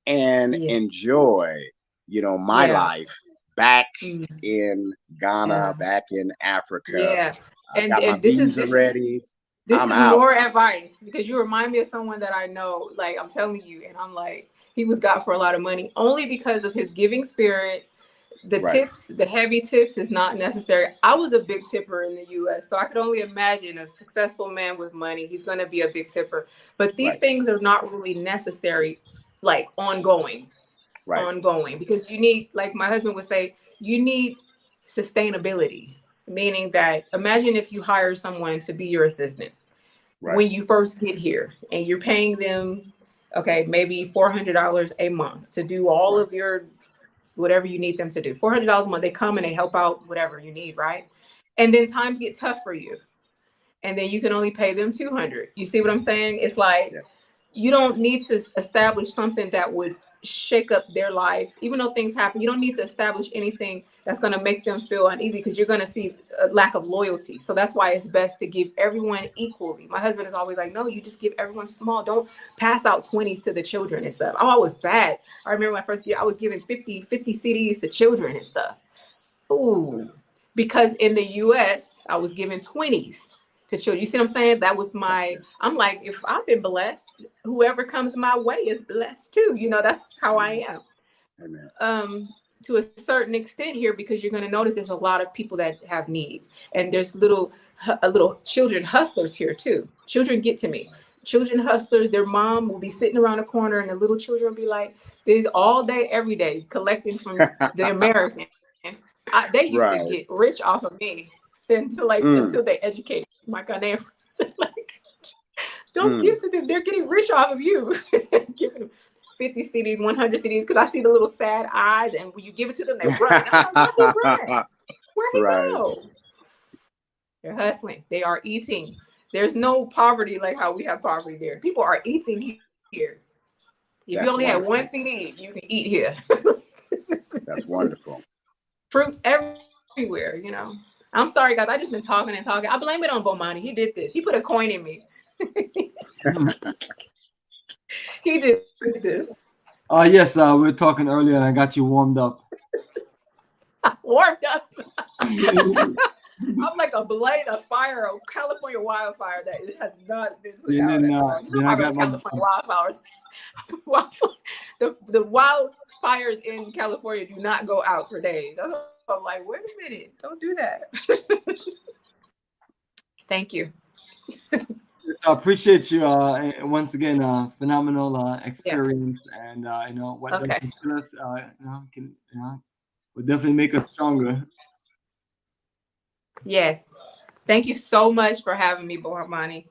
S3: and
S2: Yeah.
S3: enjoy, my
S2: Yeah.
S3: life back
S2: Mm,
S3: in Ghana,
S2: yeah.
S3: back in Africa.
S2: Yeah.
S3: I
S2: And
S3: got my
S2: and this is
S3: visa
S2: this is
S3: ready.
S2: this
S3: I'm
S2: is
S3: out.
S2: more advice because you remind me of someone that I know. Like I'm telling you, and I'm like, he was got for a lot of money only because of his giving spirit, The tips, the heavy tips is not necessary. I was a big tipper in the US, so I could only imagine a successful man with money, he's going to be a big tipper. But these things are not really necessary, like ongoing, because you need, like my husband would say, you need sustainability, meaning that imagine if you hire someone to be your assistant when you first get here and you're paying them, okay, maybe $400 a month to do all of your whatever you need them to do. $400 a month, they come and they help out whatever you need, right? And then times get tough for you, and then you can only pay them $200. You see what I'm saying? It's like you don't need to establish something that would shake up their life. Even though things happen, you don't need to establish anything that's going to make them feel uneasy, because you're going to see a lack of loyalty. So that's why it's best to give everyone equally. My husband is always like, no, you just give everyone small. Don't pass out 20s to the children and stuff. Oh, I was bad. I remember my first year, I was giving 50 CDs to children and stuff. Ooh, because in the US, I was giving 20s to children. You see what I'm saying? That was I'm like, if I've been blessed, whoever comes my way is blessed too. You know, that's how I am. Amen. To a certain extent here, because you're going to notice there's a lot of people that have needs, and there's little children hustlers here too. Children get to me. Children hustlers, their mom will be sitting around a corner and the little children will be like, there's all day, every day collecting from the American. They used to get rich off of me until they educated my Ghanaian friends. Like, don't give to them. They're getting rich off of you. Giving them 50 CDs, 100 CDs, because I see the little sad eyes, and when you give it to them, they run. I'm like, where he run? Where he go? They're hustling. They are eating. There's no poverty like how we have poverty there. People are eating here. If you only have one CD, you can eat here.
S3: That's wonderful.
S2: Fruits everywhere, you know. I'm sorry, guys. I just been talking and talking. I blame it on Bomani. He did this. He put a coin in me. He did this.
S1: Yes, we were talking earlier and I got you warmed up.
S2: Warmed up. I'm like a blade of fire, a California wildfire that it has not been put out.
S1: Then I got
S2: California wildfires. The wildfires in California do not go out for days. I'm like, wait a minute, don't do that. Thank you.
S1: I appreciate you. And once again, phenomenal experience, and you know what does us, will definitely make us stronger.
S2: Yes. Thank you so much for having me, Bomani.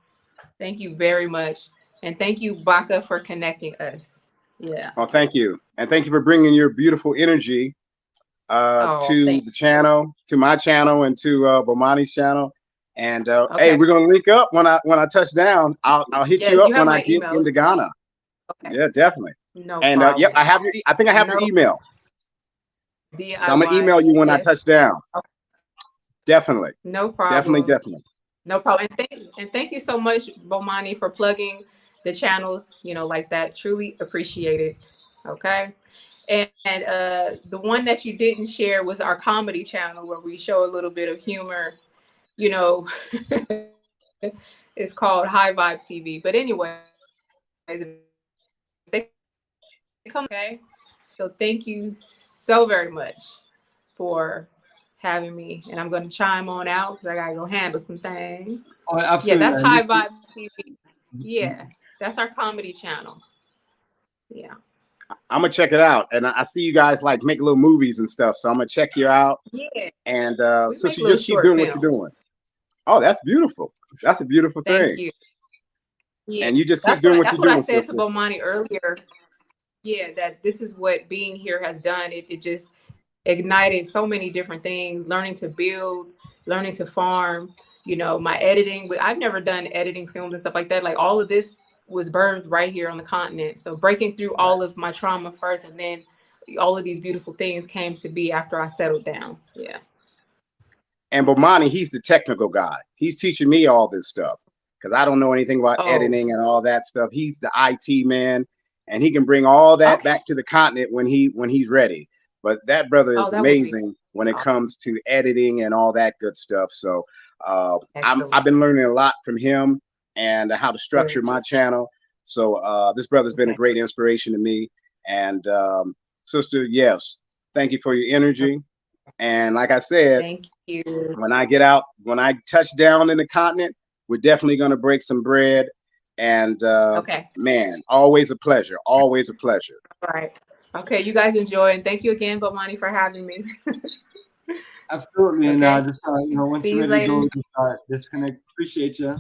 S2: Thank you very much, and thank you, BAKA, for connecting us. Yeah.
S3: Oh, thank you, and thank you for bringing your beautiful energy to the channel, to my channel, and to Bomani's channel. And hey, we're gonna link up when I touch down. I'll hit you up when I get into Ghana. Okay. Yeah, definitely. No problem. Yep, I have your. I think I have your email. So I'm gonna email you when I touch down. Okay. Definitely.
S2: No problem.
S3: Definitely.
S2: No problem. And thank you so much, Bomani, for plugging the channels. You know, like that. Truly appreciate it. Okay. And the one that you didn't share was our comedy channel, where we show a little bit of humor. You know, it's called High Vibe TV. But anyway, they come. Okay. So thank you so very much for having me. And I'm going to chime on out because I got to go handle some things.
S1: Oh, absolutely.
S2: Yeah, that's High Vibe TV. Yeah, that's our comedy channel. Yeah.
S3: I'm gonna check it out, and I see you guys like make little movies and stuff, so I'm gonna check you out.
S2: Yeah.
S3: And so you just keep doing what you're doing. Oh, that's beautiful. That's a beautiful thing.
S2: Thank you. Yeah.
S3: And you just keep doing what you're doing.
S2: That's what I said to Bomani earlier. Yeah, that this is what being here has done. It just ignited so many different things, learning to build, learning to farm, you know, my editing. I've never done editing films and stuff like that. Like all of this was birthed right here on the continent. So breaking through all of my trauma first, and then all of these beautiful things came to be after I settled down. Yeah.
S3: And Bomani, he's the technical guy. He's teaching me all this stuff because I don't know anything about editing and all that stuff. He's the IT man, and he can bring all that back to the continent when he's ready. But that brother is amazing when it comes to editing and all that good stuff. So I've been learning a lot from him and how to structure my channel. So this brother's been a great inspiration to me. And sister, yes, Thank you for your energy. And like I said,
S2: Thank you.
S3: when I touch down in the continent, we're definitely going to break some bread. And
S2: Okay.
S3: man, always a pleasure. Always a pleasure.
S2: All right. Okay. You guys enjoy, and thank you again, Bomani, for having me.
S1: Absolutely. And
S2: Okay.
S1: once
S2: See
S1: you're
S2: you
S1: ready to
S2: later.
S1: go, just, disconnect. Appreciate you.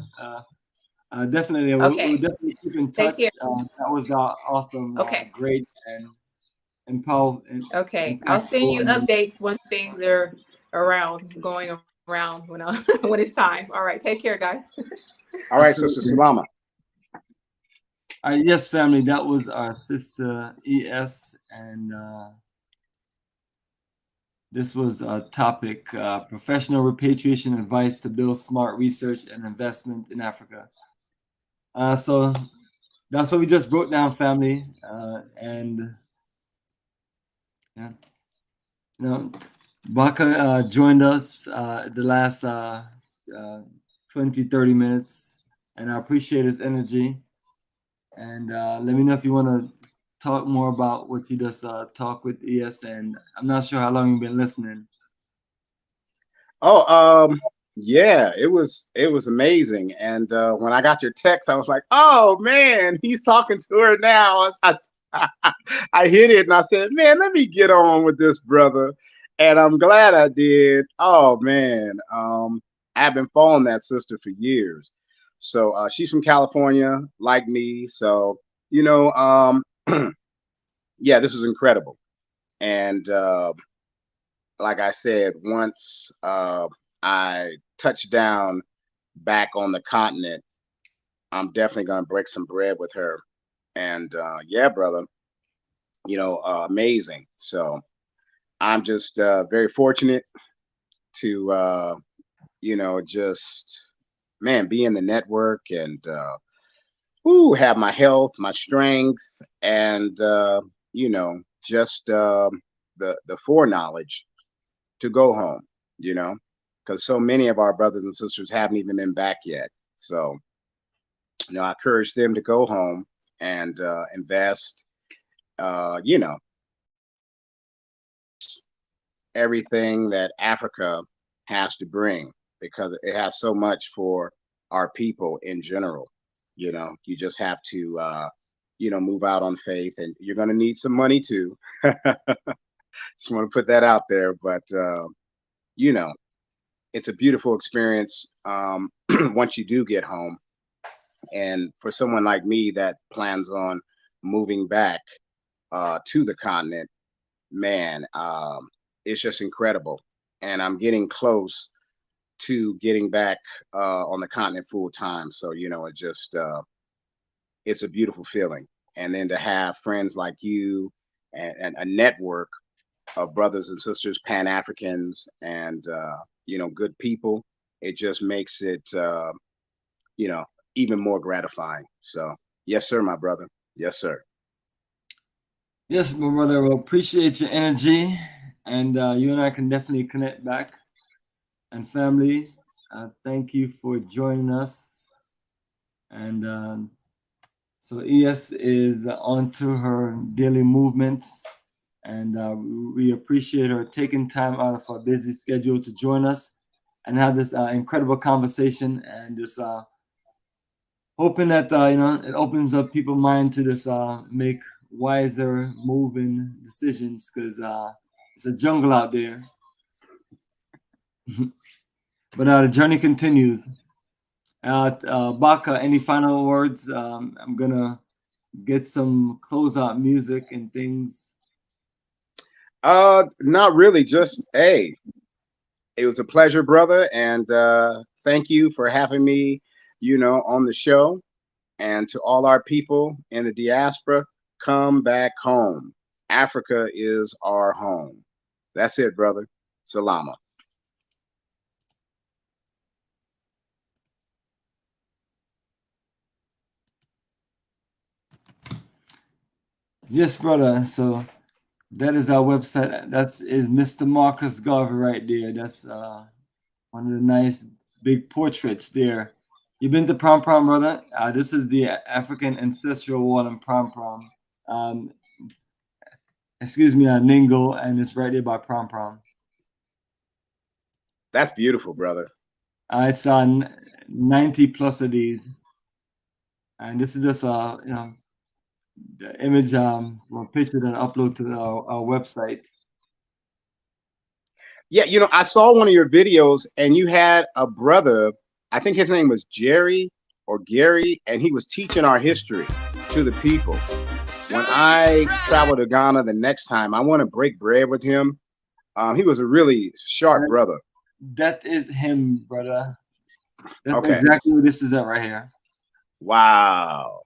S1: Definitely. We'll
S2: Okay.
S1: definitely keep in
S2: Take
S1: touch.
S2: care.
S1: That was awesome,
S2: Okay.
S1: great, and
S2: Okay. I'll send
S1: impactful.
S2: you
S1: And
S2: updates when things are going around when when it's time. All right. Take care, guys.
S3: All right, Sister
S1: absolutely.
S3: Salama.
S1: Yes, family. That was our sister ES, and this was a topic: professional repatriation advice to build smart research and investment in Africa. So that's what we just broke down, family, and yeah, BAKA joined us the last 20-30 minutes, and I appreciate his energy. And let me know if you want to talk more about what you just talked with ES. And I'm not sure how long you've been listening.
S3: Oh, yeah, it was amazing. And when I got your text, I was like, oh man, he's talking to her now. I hit it and I said, man, let me get on with this brother. And I'm glad I did. Oh man, I've been following that sister for years. So she's from California, like me. So you know, yeah, this was incredible. And like I said, once I touch down back on the continent, I'm definitely gonna break some bread with her. And yeah, brother, amazing. So I'm just very fortunate to just man be in the network and have my health, my strength, and just the foreknowledge to go home. You know, because so many of our brothers and sisters haven't even been back yet. So I encourage them to go home and invest. You know, everything that Africa has to bring because it has so much for our people in general. You just have to, move out on faith, and you're going to need some money too. Just want to put that out there, but you know, it's a beautiful experience once you do get home. And for someone like me that plans on moving back to the continent, man, it's just incredible. And I'm getting close to getting back on the continent full time. So, it's a beautiful feeling. And then to have friends like you and a network of brothers and sisters, Pan Africans, and, good people, it just makes it, you know, even more gratifying. So, yes, sir, my brother. Yes, sir.
S1: Yes, my brother. Well, appreciate your energy, and you and I can definitely connect back. And family, thank you for joining us. And so ES is on to her daily movements, and we appreciate her taking time out of her busy schedule to join us and have this incredible conversation, and just hoping that it opens up people's mind to this make wiser moving decisions, because it's a jungle out there. But the journey continues. Baka, any final words? I'm gonna get some closeout music and things.
S3: Not really. Just hey, it was a pleasure, brother, and thank you for having me, on the show. And to all our people in the diaspora, come back home. Africa is our home. That's it, brother. Salama.
S1: Yes, brother. So that is our website. That's is Mr. Marcus Garvey right there. That's one of the nice big portraits there. You been to Prom Prom, brother? This is the African ancestral wall in Prom Prom. Um, Ningo, and it's right there by Prom Prom.
S3: That's beautiful, brother.
S1: It's on 90 plus of these, and this is just the image or picture that I upload to our website.
S3: Yeah, I saw one of your videos, and you had a brother. I think his name was Jerry or Gary, and he was teaching our history to the people. When I travel to Ghana the next time, I want to break bread with him. He was a really sharp brother.
S1: That is him, brother. That's
S3: Okay.
S1: exactly what this is at right here.
S3: Wow.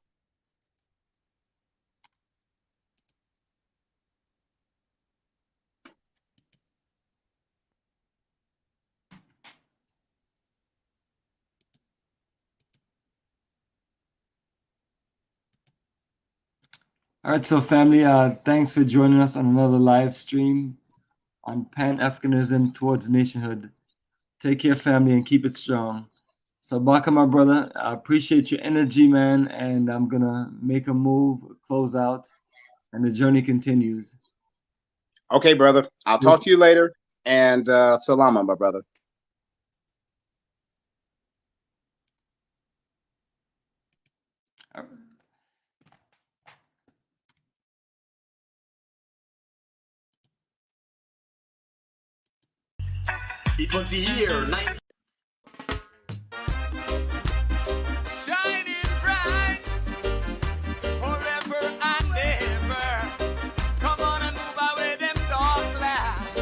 S1: All right, so family, thanks for joining us on another live stream on Pan-Africanism towards nationhood. Take care, family, and keep it strong. So, BAKA, my brother, I appreciate your energy, man, and I'm gonna make a move, close out, and the journey continues.
S3: Okay, brother. I'll talk to you later. And salama, my brother.
S1: All right.
S4: It was the year
S5: Shining bright forever and ever. Come on and move away them dark clouds.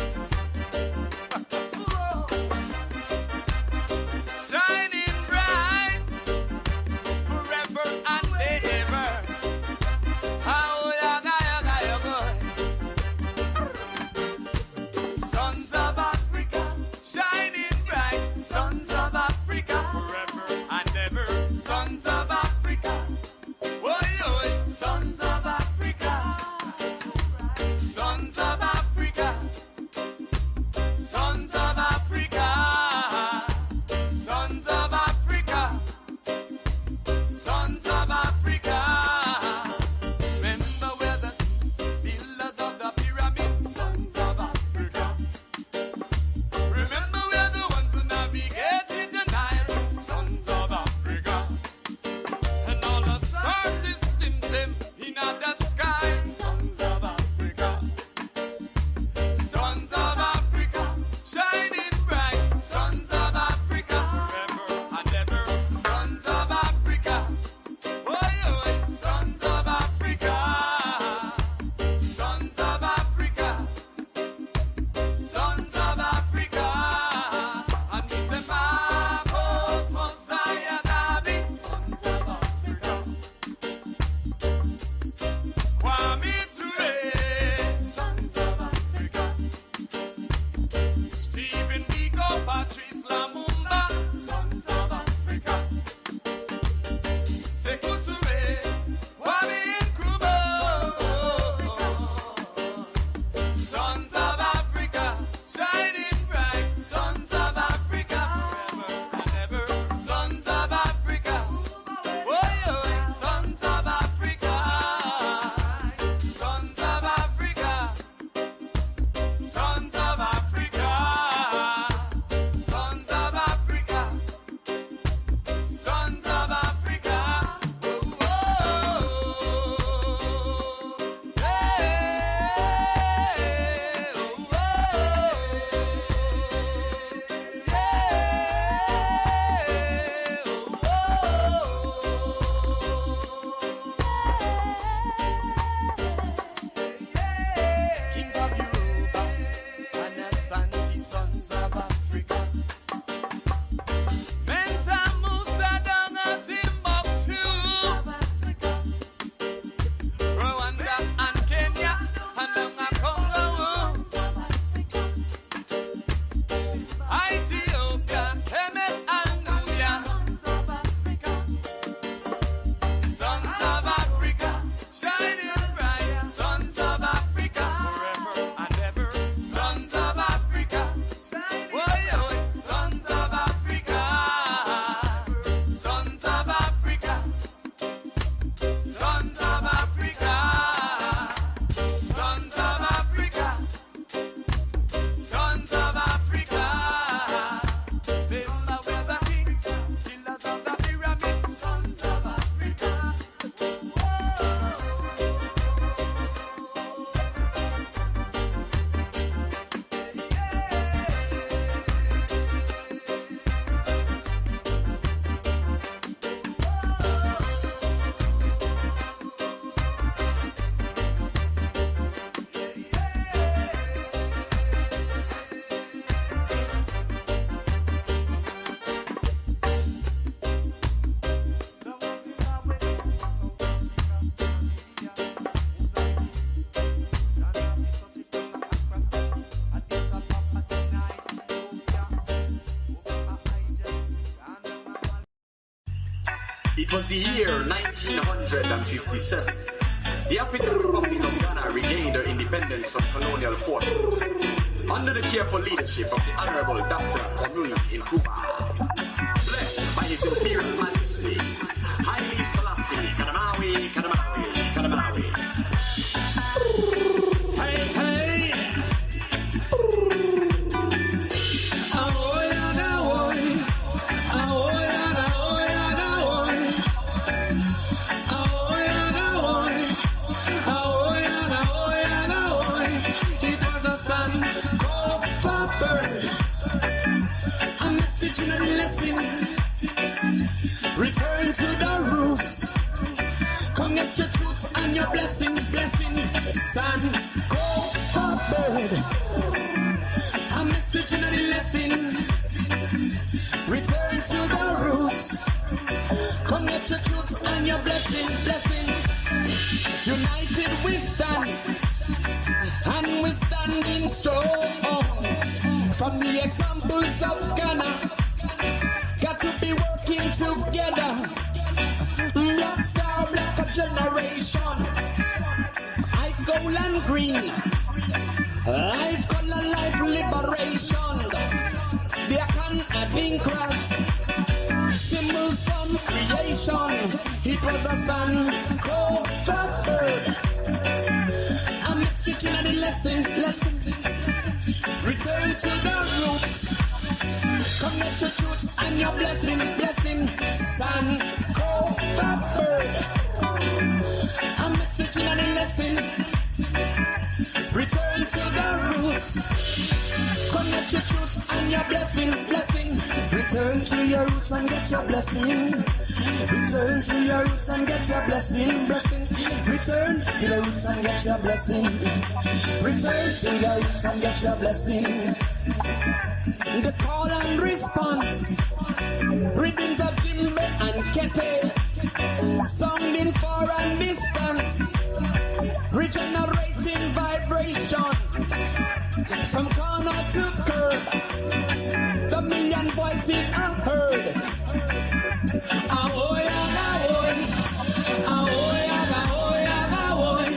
S5: Shining bright forever and ever. How ya good. Sons of Africa, shining bright
S4: It was the year 1957. The African Republic of Ghana regained her independence from colonial forces under the careful leadership of the Honorable Dr. Kwame Nkrumah. Blessed by His Imperial Majesty, Haile Selassie, Kadamawi, Kadamawi, Kadamawi. Hey, hey.
S5: Return to the roots. Come get your truths and your blessing, blessing. Son, go forward. A message and a lesson. Return to the roots. Come get your truths and your blessing, blessing. United we stand, and we standing strong. From the examples of Ghana, got to be working together. Black star, black generation. Ice, gold and green. Life, color, life, liberation. BAKA and Binkras. Symbols from creation. It was a sun covered. A message and a lesson, lesson. Return to the roots. Come get your truth and your blessing, blessing. Son, go forward. A message and a lesson. Return to the roots. Come get your truth and your blessing, blessing. Return to your roots and get your blessing. Return to your roots and get your blessing, blessing. Return to the roots and get your blessing. Return to your roots and get your blessing. The call and response, rhythms of djembe and kete, sounding far and distance, regenerating vibration, from corner to curb, the million voices are heard. Ahoy, ahoy, ahoy, ahoy, ahoy.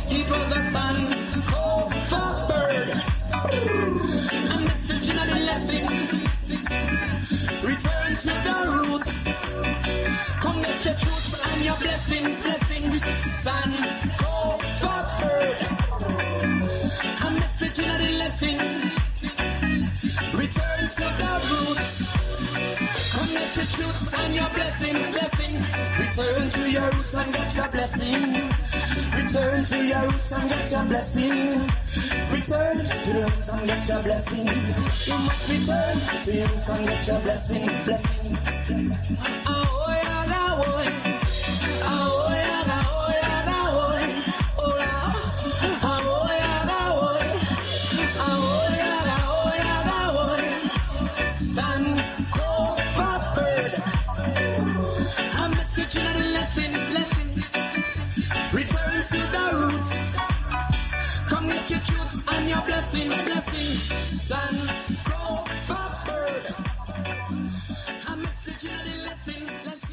S5: It was a sun called for bird. A message and a lesson. Return to the roots. Come get your truth and your blessing, blessing. Sun, go forward. A message and a lesson. Return to the roots. Come get your truth and your blessing, blessing. Return to your roots and get your blessing. Return to your roots and get your blessing. Return to the roots and get your blessing. You must return to your roots and get your blessing, blessing. Ahoy, ahoy, ahoy, ahoy, ahoy, ahoy, ahoy, ahoy, ahoy, ahoy. Stand, go forward. A message and a lesson, lesson. Return to the roots. Come get your truths and your blessing, blessing. Stand, go forward. A message and a lesson, lesson.